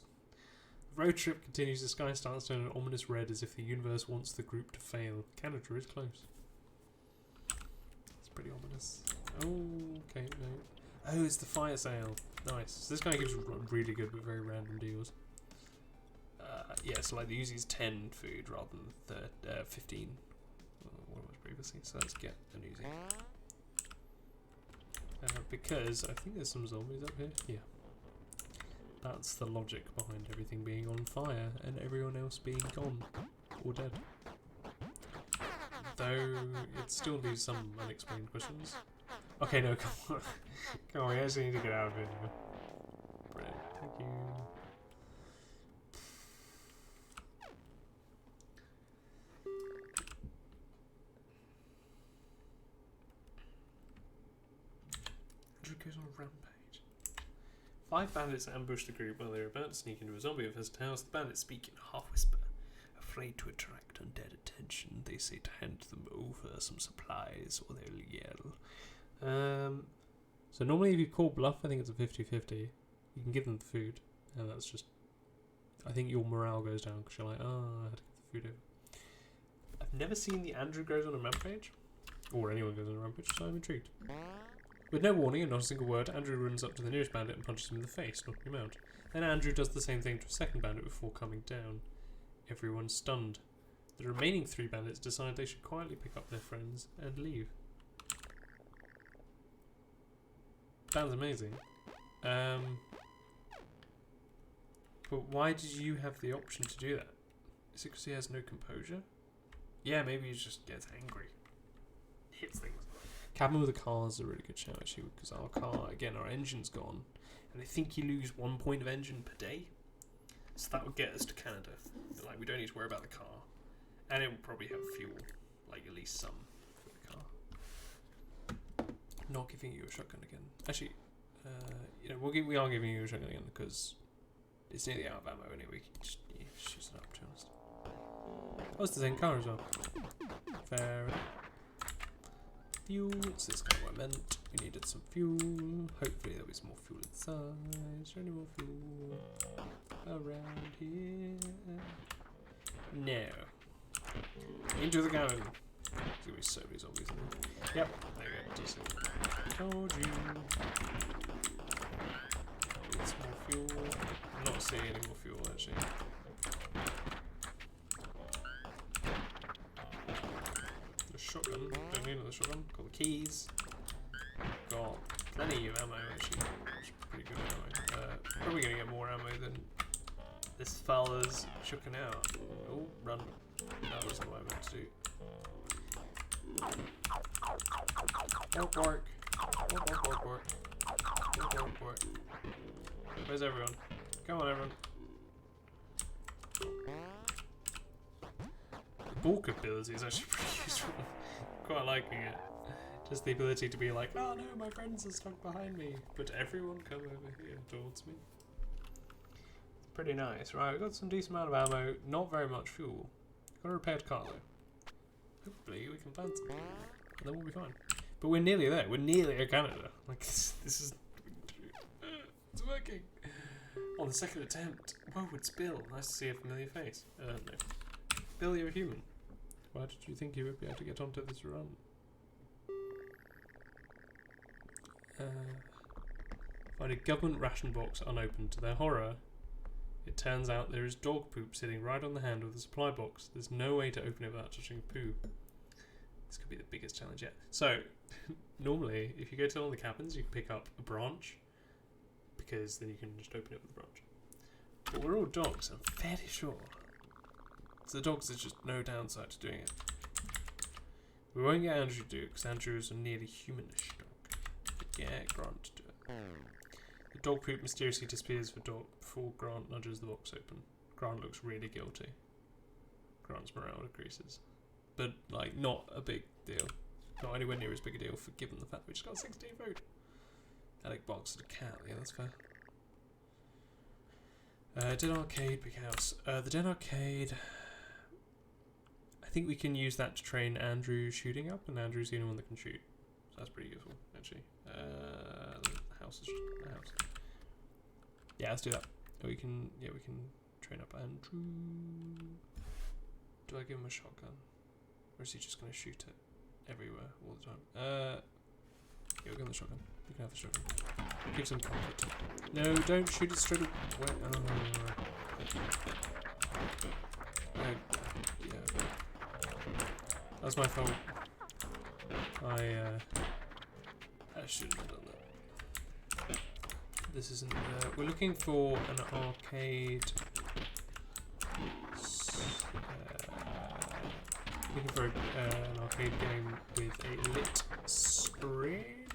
The road trip continues. The sky starts turning an ominous red as if the universe wants the group to fail. Canada is close. It's pretty ominous. Oh, okay, no. Oh, it's the fire sale. Nice. So this guy gives really good but very random deals. Yeah, so like the Uzi's 10 food rather than 15. What it was previously. So let's get an Uzi. Because I think there's some zombies up here. Yeah. That's the logic behind everything being on fire and everyone else being gone or dead. Though it still leaves some unexplained questions. Okay, no, come on. Come on, we actually need to get out of here now. Brilliant, thank you. Andrew goes on a rampage. 5 bandits ambush the group while they are about to sneak into a zombie-infested house. The bandits speak in a half-whisper. A afraid to attract undead attention. They say to hand them over some supplies or they'll yell. So normally if you call bluff, I think it's a 50-50. You can give them the food, and that's just... I think your morale goes down because you're like, oh, I had to give the food over. I've never seen the Andrew goes on a rampage, or anyone goes on a rampage, so I'm intrigued. With no warning and not a single word, Andrew runs up to the nearest bandit and punches him in the face, knocking him out. Then Andrew does the same thing to a second bandit before coming down. Everyone's stunned. The remaining 3 bandits decide they should quietly pick up their friends and leave. Sounds amazing. But why did you have the option to do that? Is it because he has no composure? Yeah, maybe he just gets angry. Hits things. Cabin with a car is a really good shout actually, because our car, again, our engine's gone. And I think you lose 1 point of engine per day. So that would get us to Canada. Like, we don't need to worry about the car. And it will probably have fuel. Like, at least some for the car. Not giving you a shotgun again. Actually, you know, we are giving you a shotgun again because it's nearly out of ammo anyway. We can just shoot it up, to be honest. Oh, it's the same car as well. Fair enough. Fuel. So this is kind of what I meant. We needed some fuel. Hopefully there'll be some more fuel inside. Is there any more fuel around here? No. Into the cabin. There's gonna be so many zombies in there. Yep. There we go. Decent. Told you. Need some more fuel. I'm not seeing any more fuel actually. The shotgun. Don't need another shotgun. Got the keys. Got plenty of ammo actually. Which is pretty good ammo. Probably gonna get more ammo than this fella's chucking out. Oh, run. That wasn't what I meant to do. Work, work. Work, work, work, work. Work, work, work. Where's everyone? Come on, everyone. The bulk ability is actually pretty useful. Quite liking it. Just the ability to be like, oh no, my friends are stuck behind me. But everyone come over here towards me. It's pretty nice. Right, we've got some decent amount of ammo. Not very much fuel. Got a repaired car though. Hopefully we can find something. And then we'll be fine. But we're nearly there. We're nearly at Canada. Like, this is... It's working. On the second attempt. Whoa, it's Bill. Nice to see a familiar face. No. Bill, you're a human. Why did you think you would be able to get onto this run? Find a government ration box unopened. To their horror, it turns out there is dog poop sitting right on the handle of the supply box. There's no way to open it without touching poo. This could be the biggest challenge yet. So, normally, if you go to one of the cabins, you can pick up a branch, because then you can just open it with a branch. But we're all dogs, I'm fairly sure. So the dogs, there's just no downside to doing it. We won't get Andrew to do it, because Andrew is a nearly humanish dog. But yeah, Grant to do it. The dog poop mysteriously disappears before Grant nudges the box open. Grant looks really guilty. Grant's morale decreases. But, like, not a big deal. Not anywhere near as big a deal for given the fact we just got 16 food. Attic box and a cat, yeah, that's fair. Den arcade, big house. The den arcade... I think we can use that to train Andrew shooting up, and Andrew's the only one that can shoot. So that's pretty useful, actually. The house is just a house. Yeah, let's do that. We can train up Andrew. Do I give him a shotgun? Or is he just going to shoot it everywhere all the time? Yeah, we'll give him the shotgun. You can have the shotgun. Give some comfort. No, don't shoot it straight away. Yeah. That's my fault. I shouldn't have done that. This isn't... we're looking for an arcade... looking for an arcade game with a lit screen.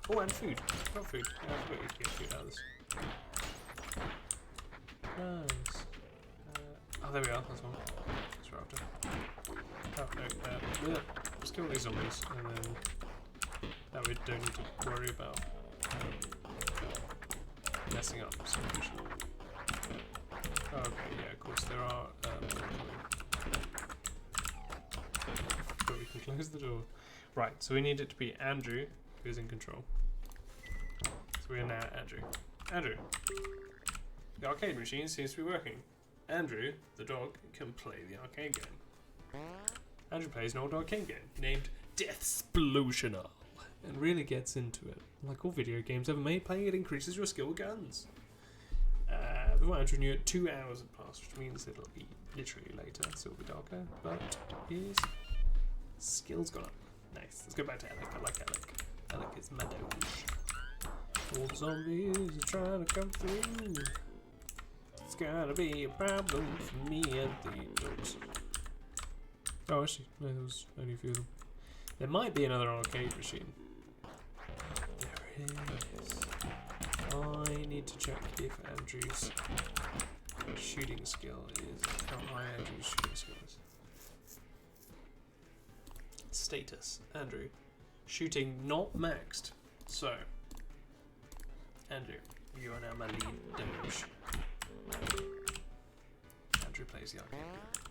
Oh, and food. Got food. Yeah, I forgot you can get food out of this. Nice. Oh, there we are. That's one. That's right after. Oh, no. Let's kill these zombies, and then that we don't need to worry about messing up so much. Okay, yeah, of course there are. But we can close the door. Right, so we need it to be Andrew who's in control. So we are now Andrew. Andrew, the arcade machine seems to be working. Andrew, the dog, can play the arcade game. Andrew plays an old arcade game named Deathsplosional and really gets into it. Like all video games ever made, playing it increases your skill with guns. Before Andrew knew it, 2 hours had passed, which means it'll be literally later, so it'll be darker, but his skill's gone up. Nice. Let's go back to Alec. I like Alec. Alec is my doge. All the zombies are trying to come through. It's gonna be a problem for me and the dogs. Oh, actually, no, there was only a few of them. There might be another arcade machine. There is. I need to check if Andrew's shooting skill is how high Andrew's shooting skill is. Status, Andrew. Shooting not maxed. So, Andrew, you are now my lead doge. Andrew plays the arcade game.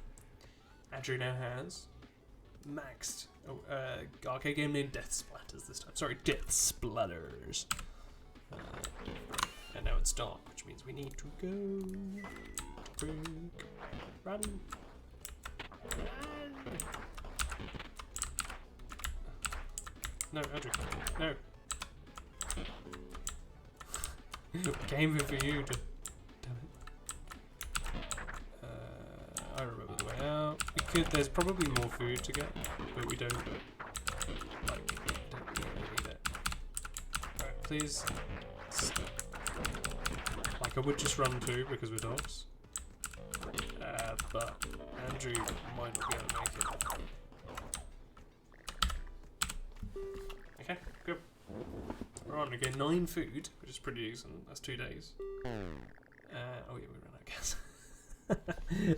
Andrew now has maxed arcade game named Death Splatters this time. Sorry, Death Splatters. And now it's dark, which means we need to go. Quick. Run. No, Andrew. No. Came here for you to. Damn it. I remember the way out. We could. There's probably more food to get, but we don't. Like, don't really need it. Alright, please. Stop. Like, I would just run too because we're dogs. But Andrew might not be able to make it. Okay, good. We're on again. 9 food, which is pretty decent. That's 2 days. Oh yeah, we ran out of gas.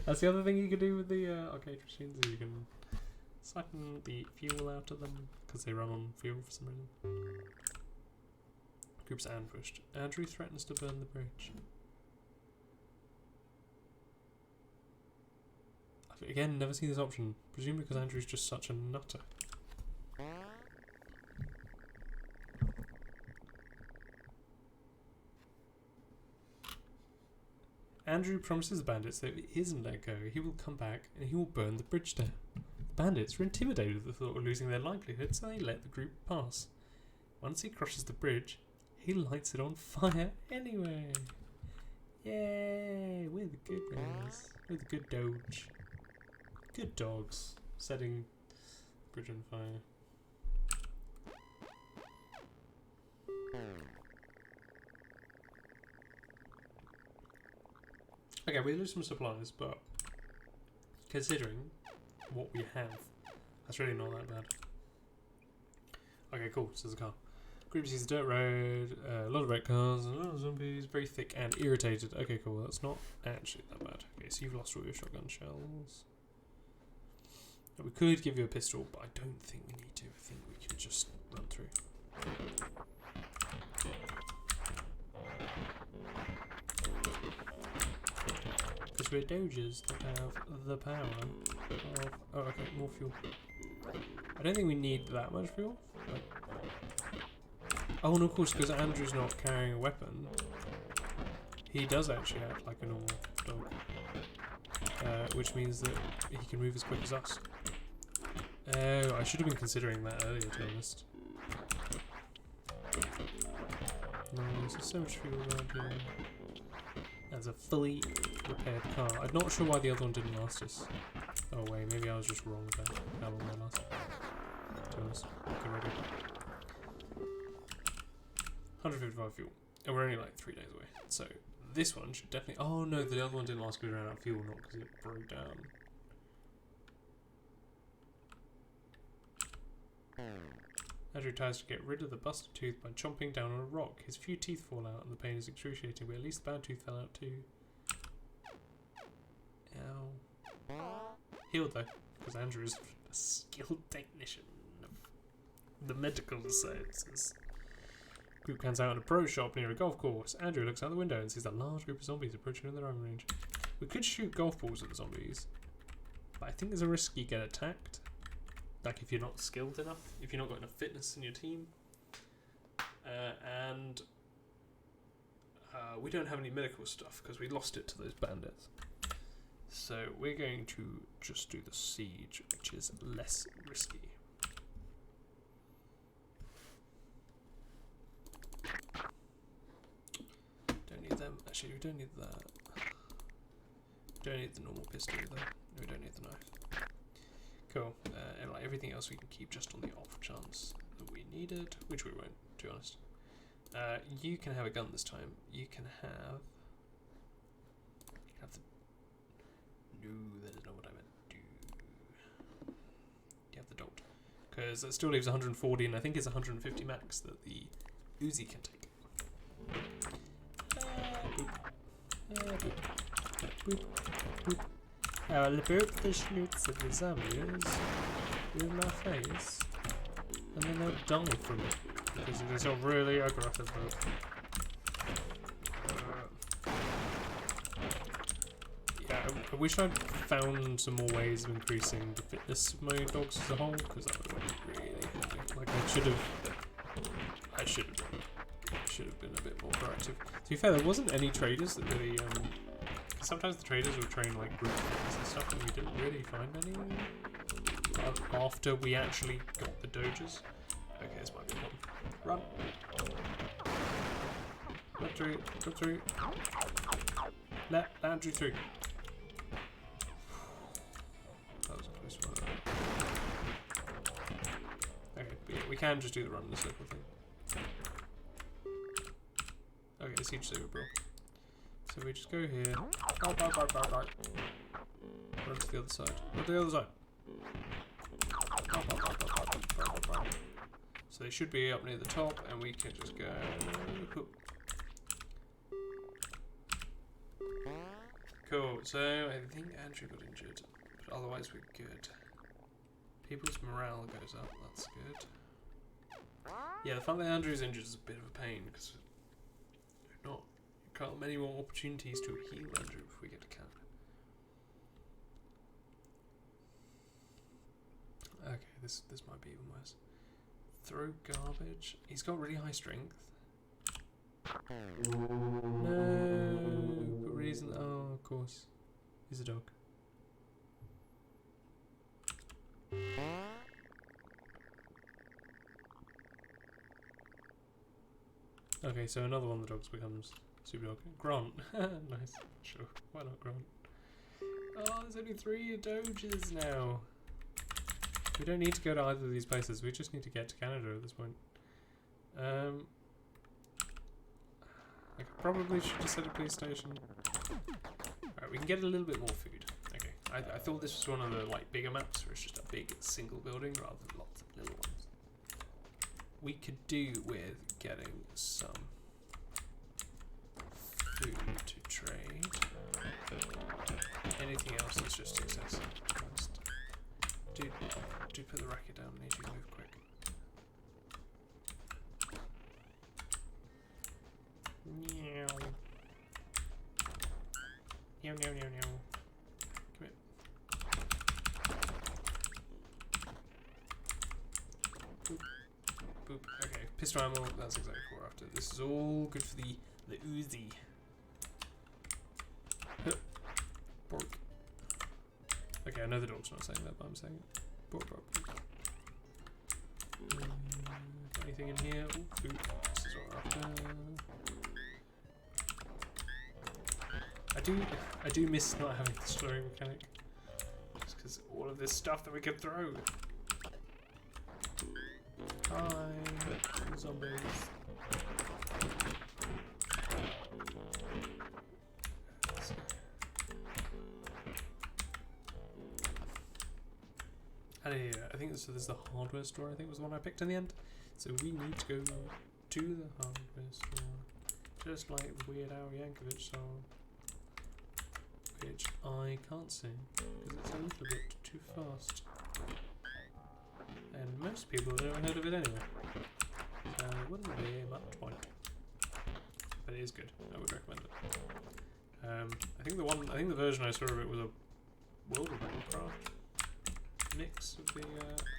That's the other thing you can do with the arcade machines. Is you can siphon the fuel out of them because they run on fuel for some reason. Group's ambushed. Andrew threatens to burn the bridge. I've again never seen this option. Presumably because Andrew's just such a nutter. Andrew promises the bandits that if he isn't let go, he will come back and he will burn the bridge down. The bandits were intimidated at the thought of losing their livelihood, so they let the group pass. Once he crosses the bridge, he lights it on fire anyway. Yay! We're the good guys. We're the good doge. Good dogs. Setting the bridge on fire. Okay, we lose some supplies, but considering what we have, that's really not that bad. Okay, cool. So there's a car. Group sees the dirt road, a lot of red cars, a lot of zombies, very thick and irritated. Okay, cool. That's not actually that bad. Okay, so you've lost all your shotgun shells. Now, we could give you a pistol, but I don't think we need to. I think we can just run through. Because we're doges that have the power of... Oh, okay, more fuel. I don't think we need that much fuel. But... Oh, and of course, because Andrew's not carrying a weapon, he does actually act like a normal dog. Which means that he can move as quick as us. Oh, I should have been considering that earlier, to be honest. No, there's so much fuel around here. As a fully repaired car. I'm not sure why the other one didn't last us. Oh wait, maybe I was just wrong about how long they last. To be honest, okay, ready. 155 fuel. And we're only like 3 days away. So this one should definitely... Oh no, the other one didn't last because we ran out of fuel, not because it broke down. Andrew tries to get rid of the busted tooth by chomping down on a rock. His few teeth fall out and the pain is excruciating, but at least the bad tooth fell out too. Ow. Healed though, because Andrew is a skilled technician of the medical sciences. Group camps out in a pro shop near a golf course. Andrew looks out the window and sees a large group of zombies approaching in their own range. We could shoot golf balls at the zombies, but I think there's a risk you get attacked. Like if you're not skilled enough, if you're not got enough fitness in your team. And we don't have any medical stuff because we lost it to those bandits. So we're going to just do the siege, which is less risky. Don't need them. Actually, we don't need that. Don't need the normal pistol either. We don't need the knife. Cool. And like everything else we can keep just on the off chance that we need it, which we won't, to be honest. You can have a gun this time. You can have the... No, that is not what I meant to do. You have the dot. Because that still leaves 140, and I think it's 150 max that the Uzi can take. Boop. Boop. Boop. I will boop the schnitz of the zombies with my face, and then they'll die from it, because it is a really aggressive move. Yeah, I wish I'd found some more ways of increasing the fitness of my dogs as a whole, because that would have been really handy. Like, I should have been a bit more proactive. To be fair, there wasn't any traders that really, sometimes the traders would train like group things and stuff, and we didn't really find any after we actually got the doges. Okay, this might be one. Run! Run through. Let Andrew through. That was a close one. Okay, but yeah, we can just do the run in a circle thing. Okay, the siege saver bro. So we just go here. Run to the other side. Run to the other side. So they should be up near the top, and we can just go. Cool. So I think Andrew got injured, but otherwise we're good. People's morale goes up. That's good. Yeah, the fact that Andrew's injured is a bit of a pain because not many more opportunities to heal Andrew if we get to camp. Okay, this might be even worse. Throw garbage. He's got really high strength. No, but reason. Oh, of course, he's a dog. Okay, so another one of the dogs becomes super dog. Grant. Nice. Sure. Why not Grant? Oh, there's only 3 doges now. We don't need to go to either of these places. We just need to get to Canada at this point. I probably should just set a police station. Alright, we can get a little bit more food. Okay. I thought this was one of the like bigger maps where it's just a big single building rather than lots of little ones. We could do with getting some food to trade. Anything else is just excessive. Do put the racket down. I need you to move quick. Meow. Meow, meow, meow, meow. Come here. Boop. Boop. Okay, pistol ammo. That's exactly what we're after. This is all good for the Uzi. Bork. Okay, I know the dog's not saying that, but I'm saying it. Bork, bork, bork. Anything in here? Ooh, food. This is what we're after. I do miss not having the slowing mechanic. Just because all of this stuff that we can throw. Hi, zombies. I think this is the hardware store. I think was the one I picked in the end. So we need to go to the hardware store, just like the Weird Al Yankovic song, which I can't sing because it's a little bit too fast, and most people have never heard of it anyway. So it wouldn't be much point, but it is good. I would recommend it. I think the version I saw of it was a World of Warcraft mix of the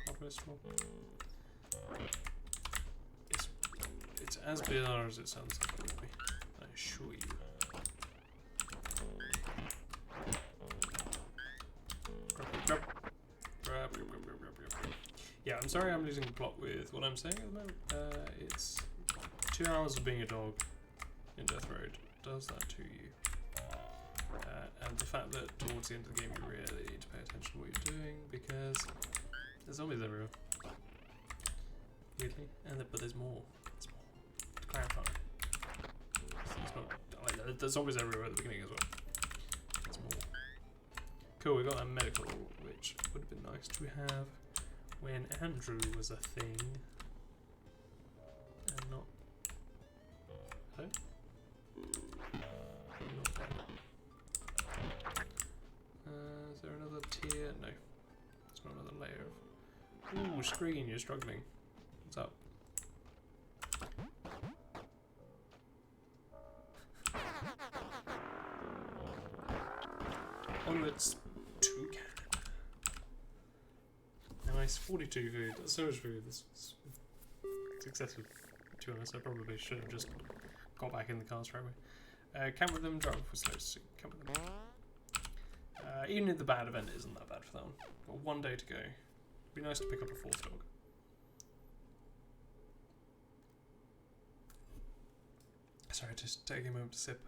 Harvest Mob. It's as bizarre as it sounds like it would be, I assure you. Yeah, I'm sorry I'm losing the plot with what I'm saying at the moment. It's 2 hours of being a dog in Death Road does that to you. And the fact that towards the end of the game you really need to pay attention to what you're doing because there's zombies everywhere. Weirdly. But there's more. There's more. To clarify. There's zombies everywhere at the beginning as well. There's more. Cool, we got that medical, which would have been nice to have when Andrew was a thing. And not... Hello? Not there. Is there another tier? No. There's not another layer of... Ooh, screen, you're struggling. What's up? Onwards to Canada. Nice, 42 food. That's so much food. It's excessive. To be honest, I probably should have just got back in the car straight away. Camp with them, drive with slow to camp with them. Even if the bad event isn't that bad for that one. Got 1 day to go. It'd be nice to pick up a 4th dog. Sorry, just taking a moment to sip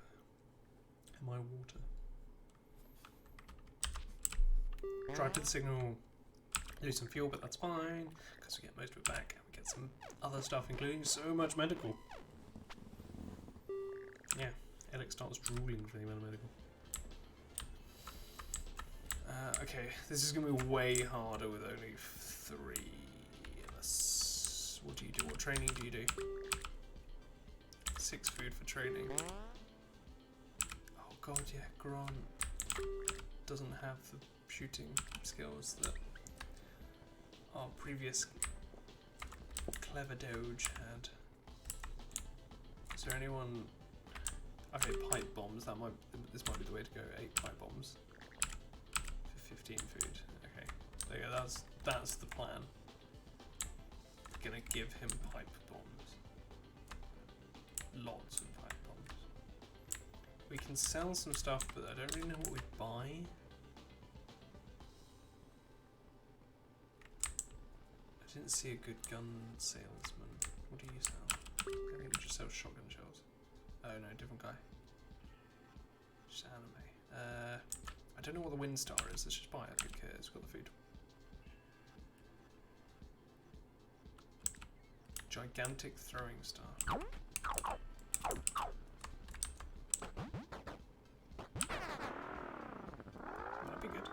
my water. Drive to the signal, lose some fuel, but that's fine, because we get most of it back, and we get some other stuff, including so much medical. Yeah, Alex starts drooling for the amount of medical. Okay, this is going to be way harder with only 3 of us. What do you do? What training do you do? 6 food for training. Oh god, yeah, Grant doesn't have the shooting skills that our previous clever doge had. Is there anyone... Okay, pipe bombs, this might be the way to go. 8 pipe bombs for 15 food. Okay, there you go, that's the plan. Gonna give him pipe bombs. Lots of pipe bombs. We can sell some stuff, but I don't really know what we buy. I didn't see a good gun salesman. What do you sell? I think we just sell shotgun shells. Oh no, different guy. Just anime. I don't know what the wind star is. Let's just buy it. Who cares? We've got the food. Gigantic throwing star. That'd be good.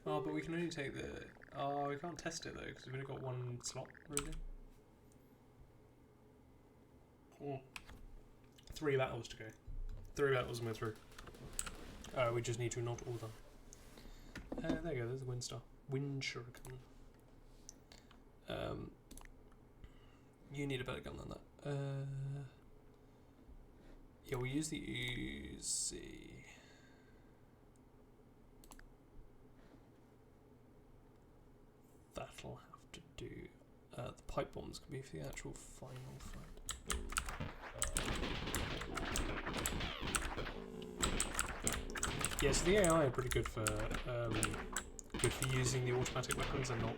Oh, but we can only take the... Oh, we can't test it though, because we've only got 1 slot, really. Oh. 3 battles to go. 3 battles and we're through. We just need to not order. There you go, there's the wind star. Wind shuriken. You need a better gun than that. Yeah, we'll use the Uzi. That'll have to do. The pipe bombs can be for the actual final fight. Yeah, so the AI are pretty good for using the automatic weapons and not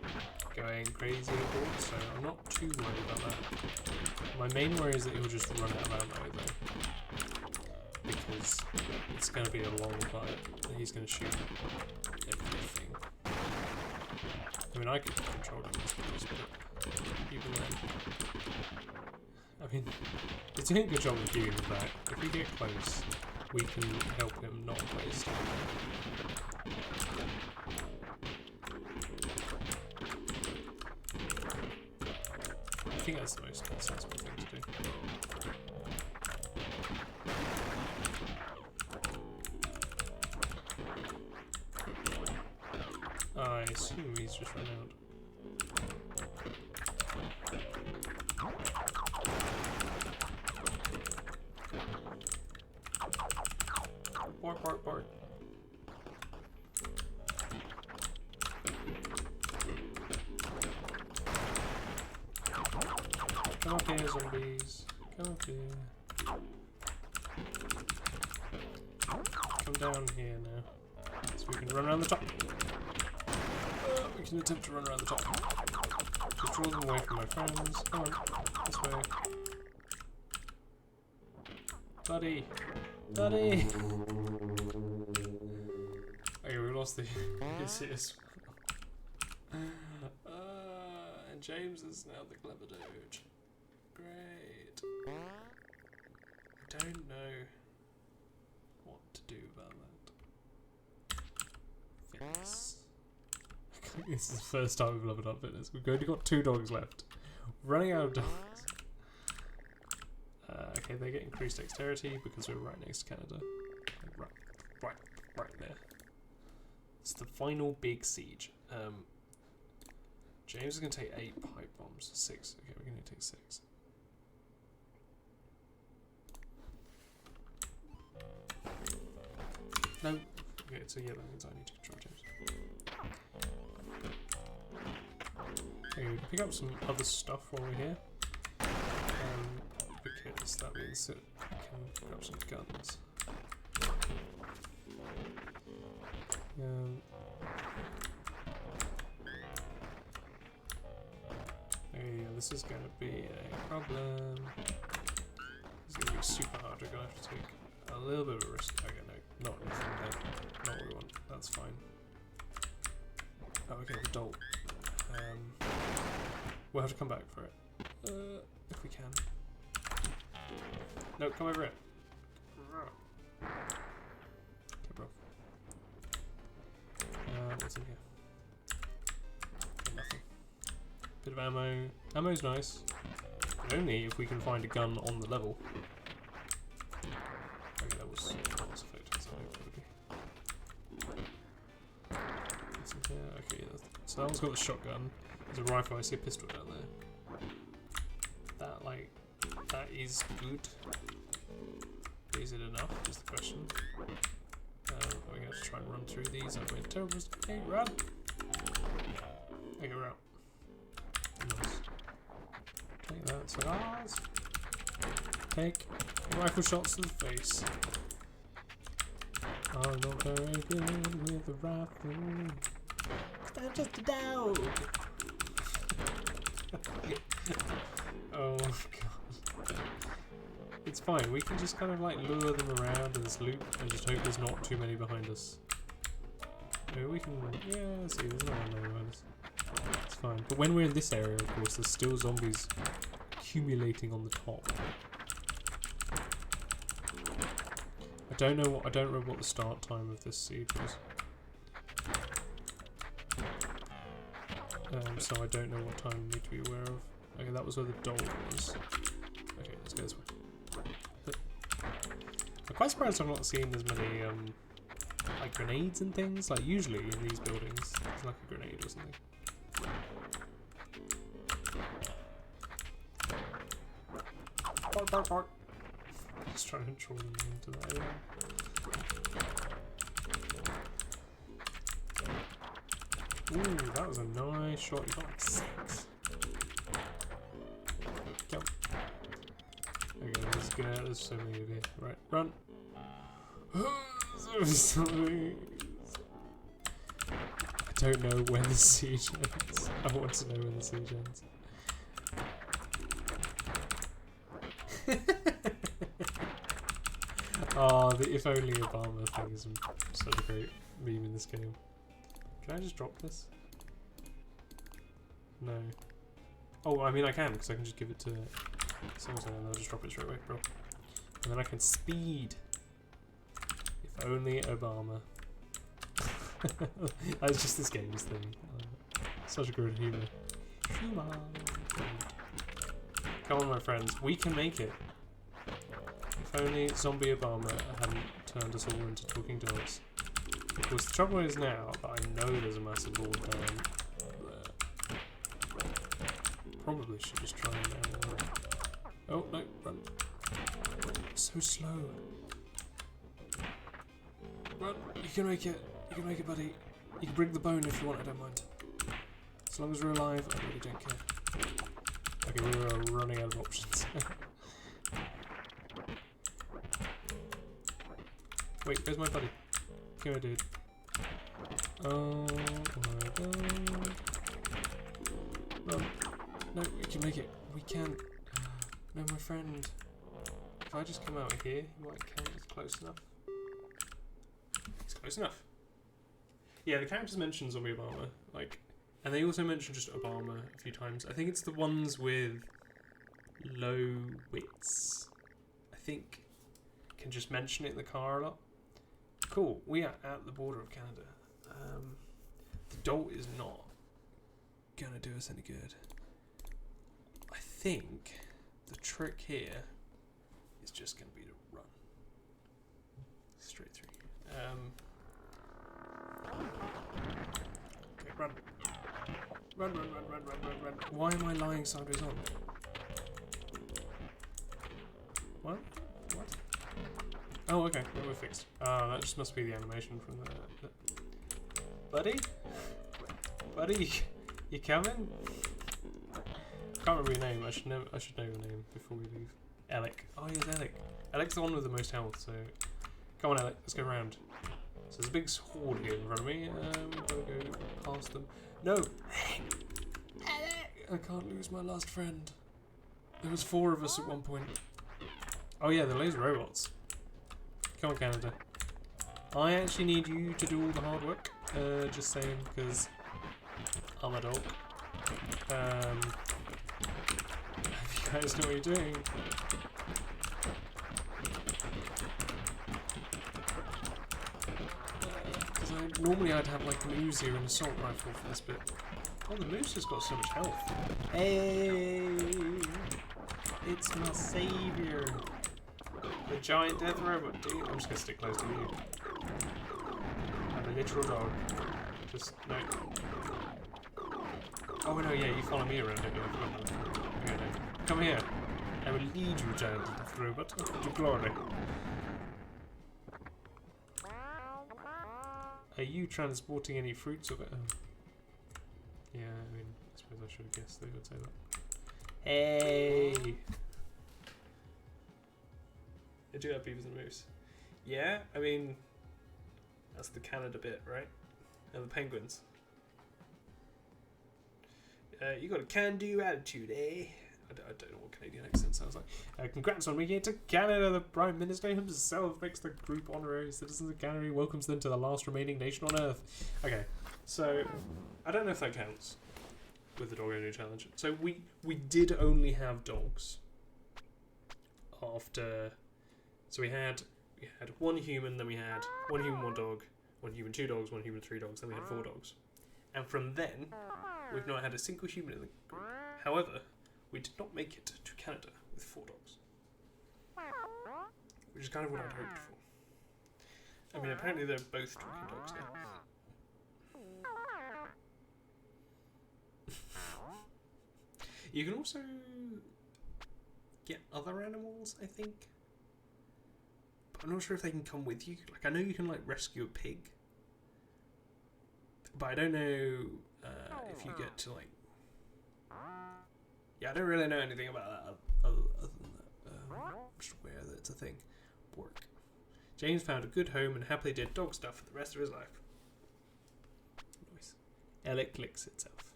going crazy overboard, so I'm not too worried about that. My main worry is that he'll just run out of ammo though, because it's going to be a long fight and he's going to shoot everything. I mean, I could control him, but even then, I mean, it's doing a good job of keeping him back. If we get close, we can help him not waste. I think that's the most sensible thing to do. I assume he's just run out. Bark, bark, bark. Come up here, zombies. Come up here. Come down here now. So we can run around the top. We can attempt to run around the top. To draw them away from my friends. Come on, this way. Buddy! Buddy! Okay, we lost the yes. And James is now the clever dude. Great. I don't know what to do about that. Fitness. This is the first time we've leveled up fitness. We've only got 2 dogs left. Running out of dogs. Okay, they get increased dexterity because we're right next to Canada. Right there. It's the final big siege. James is going to take 8 pipe bombs. 6. Okay, we're going to take 6. No. Okay, so yeah, that means I need to control James. Okay, we can pick up some other stuff while we're here. Because that means that we can pick up some guns. Yeah, this is going to be a problem. It's going to be super hard. We're going to have to take a little bit of a risk. Okay, no, not anything there. Not what we want. That's fine. Oh, okay, the dolt. We'll have to come back for it. If we can. No, come over it. Okay, bro. What's in here? Okay, nothing. Bit of ammo. Ammo's nice. But only if we can find a gun on the level. Okay, that was effective. What's in here? Okay, so that one's got a shotgun. There's a rifle. I see a pistol down there. That is good. Is it enough? Is the question. We're going to try and run through these. I've made terrible. Hey, run! Okay, we're out. Nice. Take that, cigars. Take rifle shots to the face. I'm not very good with the rifle. 'Cause I'm just a dog. Oh god. It's fine, we can just kind of like lure them around in this loop and just hope there's not too many behind us. Maybe we can, yeah, see, there's no one behind us. It's fine. But when we're in this area, of course, there's still zombies accumulating on the top. I don't remember what the start time of this siege was. So I don't know what time we need to be aware of. Okay, that was where the doll was. Okay, let's go this way. I'm quite surprised I'm not seeing as many like grenades and things. Like usually in these buildings, there's like a grenade or something. Bark, bark, bark. Just trying to draw them into that area. Ooh, that was a nice shot. You got like 6. Go. Okay, there's so many of you. Right, run. I don't know when the siege ends. I want to know when the siege ends. Oh, the if only Obama thing is such a great meme in this game. Can I just drop this? No. Oh, I mean I can, because I can just give it to someone and they'll just drop it straight away, bro. And then I can speed. If only Obama. That's just this game's thing. Such a good humour. Come on, my friends, we can make it. If only zombie Obama hadn't turned us all into talking dogs. Of course, the trouble is now that I know there's a massive wall down there. Probably should just try and oh no, run. So slow. Run. You can make it. You can make it, buddy. You can bring the bone if you want, I don't mind. As long as we're alive, I really don't care. Okay, we were running out of options. Wait, where's my buddy? Come here, dude. Oh my god. Run. No, we can make it. We can. No, my friend. If I just come out here, you might count as close enough. It's close enough. Yeah, the characters mention zombie Obama, like, and they also mention just Obama a few times. I think it's the ones with low wits. I think can just mention it in the car a lot. Cool. We are at the border of Canada. The dog is not gonna do us any good. I think the trick here is just gonna be to run straight through. Okay, run. Run. Why am I lying sideways on? What? Oh, okay. Well, we're fixed. That just must be the animation from the... Buddy? Buddy? You coming? I can't remember your name. I should know your name before we leave. Alec. Oh, yes, Alec. Alec's the one with the most health, so... Come on, Alec. Let's go around. So there's a big horde here in front of me. Gotta go past them. No! I can't lose my last friend. There was 4 of us at one point. Oh yeah, the laser robots. Come on, Canada. I actually need you to do all the hard work. Just saying, because I'm a dog. If you guys know what you're doing. Because normally I'd have like an Uzi or an assault rifle for this bit. Oh, the moose has got so much health. Hey! It's my savior. The giant death robot, dude. I'm just gonna stick close to you. I'm a literal dog. Just, no. Oh no, yeah, you follow me around, don't you? Okay, no. Come here. I will lead you, giant death robot, to glory. Are you transporting any fruits of it? Oh. Yeah, I mean, I suppose I should have guessed they would say that. Hey! They do have beavers and moose. Yeah, I mean, that's the Canada bit, right? And the penguins. You got a can-do attitude, eh? I don't know what Canadian accent sounds like. Congrats on making it to Canada. The Prime Minister himself makes the group honorary citizens of Canada. He welcomes them to the last remaining nation on Earth. Okay, so I don't know if that counts with the dog owner challenge. So we did only have dogs after. So we had one human, then we had one human, one dog, one human, 2 dogs, one human, 3 dogs, then we had 4 dogs. And from then, we've not had a single human in the group. However, we did not make it to Canada with 4 dogs. Which is kind of what I'd hoped for. I mean, apparently they're both talking dogs now. You can also get other animals, I think. I'm not sure if they can come with you. Like, I know you can, like, rescue a pig. But I don't know if you get to, like... Yeah, I don't really know anything about that other than that. I'm just aware that it's a thing. Work. James found a good home and happily did dog stuff for the rest of his life. Nice. Alec licks itself.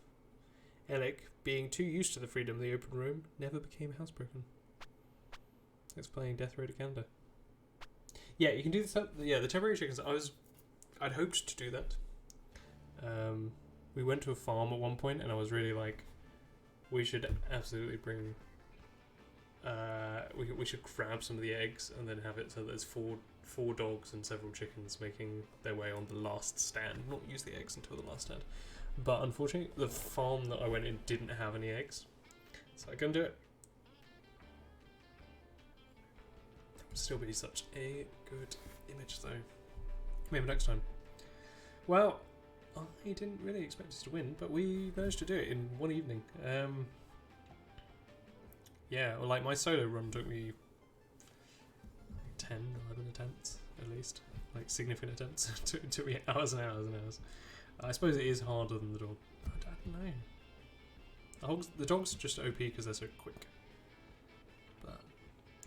Alec, being too used to the freedom of the open room, never became housebroken. It's playing Death Road to Canada. Yeah, you can do this. Yeah, the temporary chickens. I'd hoped to do that. We went to a farm at one point, and I was really like, we should absolutely bring. We should grab some of the eggs and then have it so there's four dogs and several chickens making their way on the last stand. Not use the eggs until the last stand. But unfortunately, the farm that I went in didn't have any eggs, so I couldn't do it. That would still be such a good image, though. Maybe next time. Well, I didn't really expect us to win, but we managed to do it in one evening. Yeah, well, like my solo run took me 10, 11 attempts. at least. Like significant attempts. Took me hours and hours and hours. I suppose it is harder than the dog. But I don't know. The dogs are just OP because they're so quick. But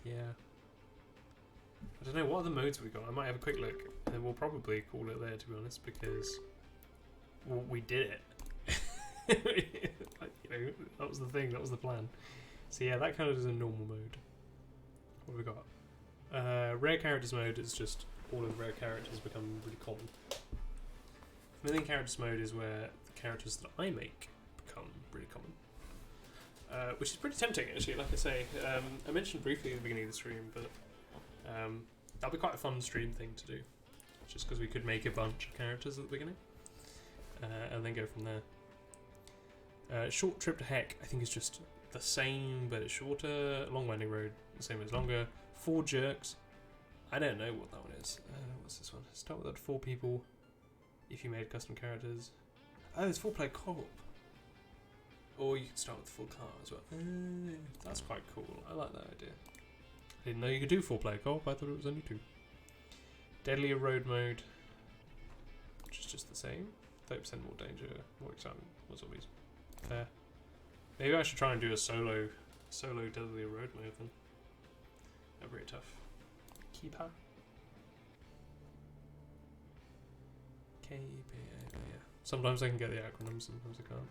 yeah. I don't know, what other modes we got? I might have a quick look and then we'll probably call it there, to be honest, because well, we did it. Like, you know, that was the thing, that was the plan. So yeah, that kind of is a normal mode. What have we got? Rare characters mode is just all of the rare characters become really common. Million characters mode is where the characters that I make become really common. Which is pretty tempting, actually, like I say. I mentioned briefly at the beginning of the stream, but that'll be quite a fun stream thing to do. Just because we could make a bunch of characters at the beginning. And then go from there. Short Trip to Heck, I think, is just the same, but it's shorter. Long Winding Road, the same as longer. 4 Jerks. I don't know what that one is. What's this one? Start with that 4 people if you made custom characters. Oh, it's 4-player co-op. Or you can start with the full car as well. That's quite cool. I like that idea. I didn't know you could do 4-player co-op. I thought it was only 2. Deadlier Road mode, which is just the same. 30% more danger, more excitement, more zombies. Fair. Maybe I should try and do a solo Deadlier Road mode then. That'd be very tough. Keeper. KPA. Yeah. Sometimes I can get the acronyms, sometimes I can't.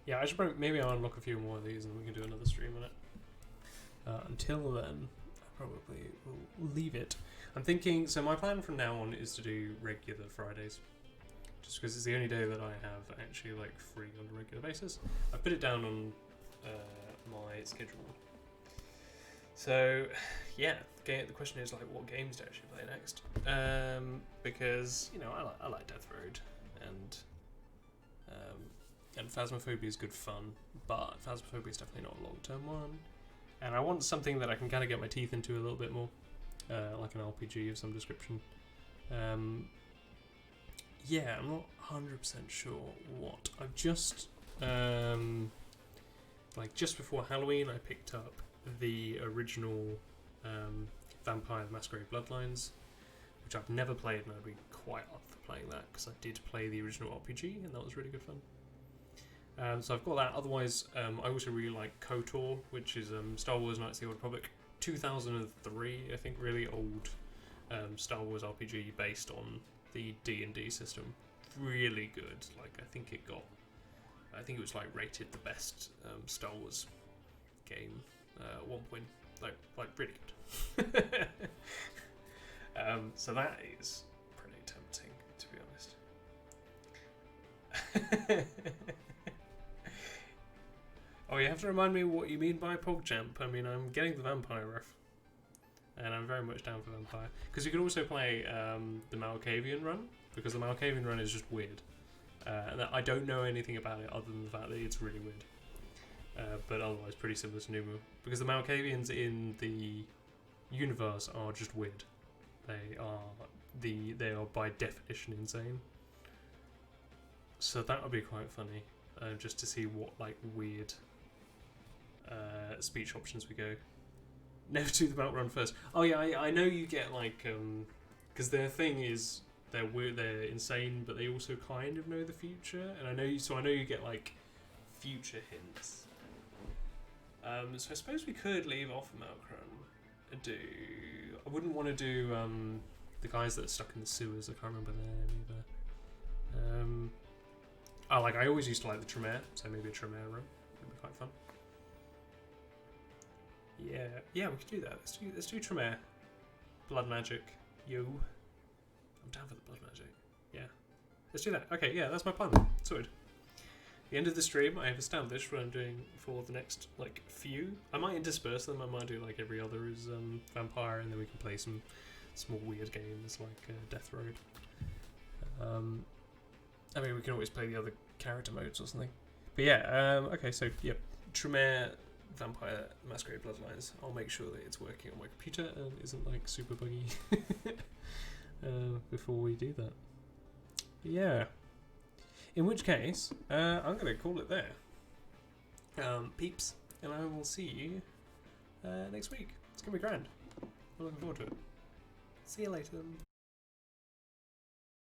Yeah, I should probably, maybe I'll unlock a few more of these and we can do another stream on it. Until then, I probably will leave it. I'm thinking, so my plan from now on is to do regular Fridays. Just because it's the only day that I have actually like free on a regular basis. I put it down on my schedule. So, yeah, the question is like, what games to actually play next? Because you know, I like Death Road, and Phasmophobia is good fun, but Phasmophobia is definitely not a long-term one. And I want something that I can kind of get my teeth into a little bit more, like an RPG of some description. Yeah, I'm not 100% sure what. I've just, like just before Halloween, I picked up the original Vampire the Masquerade Bloodlines, which I've never played, and I'd be quite up for playing that because I did play the original RPG, and that was really good fun. So I've got that. Otherwise, I also really like KOTOR, which is Star Wars Knights of the Old Republic, 2003, I think, really old Star Wars RPG based on the D&D system. Really good. Like, I think it was like rated the best Star Wars game at one point. Like really good. So that is pretty tempting, to be honest. Oh, you have to remind me what you mean by PogChamp. I mean, I'm getting the vampire ref. And I'm very much down for vampire. Because you could also play the Malkavian run, because the Malkavian run is just weird. And I don't know anything about it other than the fact that it's really weird. But otherwise pretty similar to Numu. Because the Malkavians in the universe are just weird. They are by definition insane. So that would be quite funny. Just to see what like weird speech options we go. Never do the Mount Run first. Oh yeah, I know you get like because their thing is they're weird, they're insane, but they also kind of know the future, and I know you get like future hints. So I suppose we could leave off Mount Run. I wouldn't want to do the guys that are stuck in the sewers. I can't remember their name either. I always used to like the Tremere, so maybe a Tremere run would be quite fun. Yeah, we could do that. Let's do Tremere. Blood magic. Yo. I'm down for the blood magic. Yeah. Let's do that. Okay, yeah, that's my plan. Sorted. The end of the stream, I have established what I'm doing for the next like few. I might intersperse them. I might do like every other is vampire, and then we can play some small weird games like Death Road. I mean, we can always play the other character modes or something. But yeah, okay, so yep, Tremere, Vampire, Masquerade Bloodlines. I'll make sure that it's working on my computer and isn't like super buggy before we do that. But yeah. In which case, I'm going to call it there. Peeps, and I will see you next week. It's going to be grand. We're looking forward to it. See you later.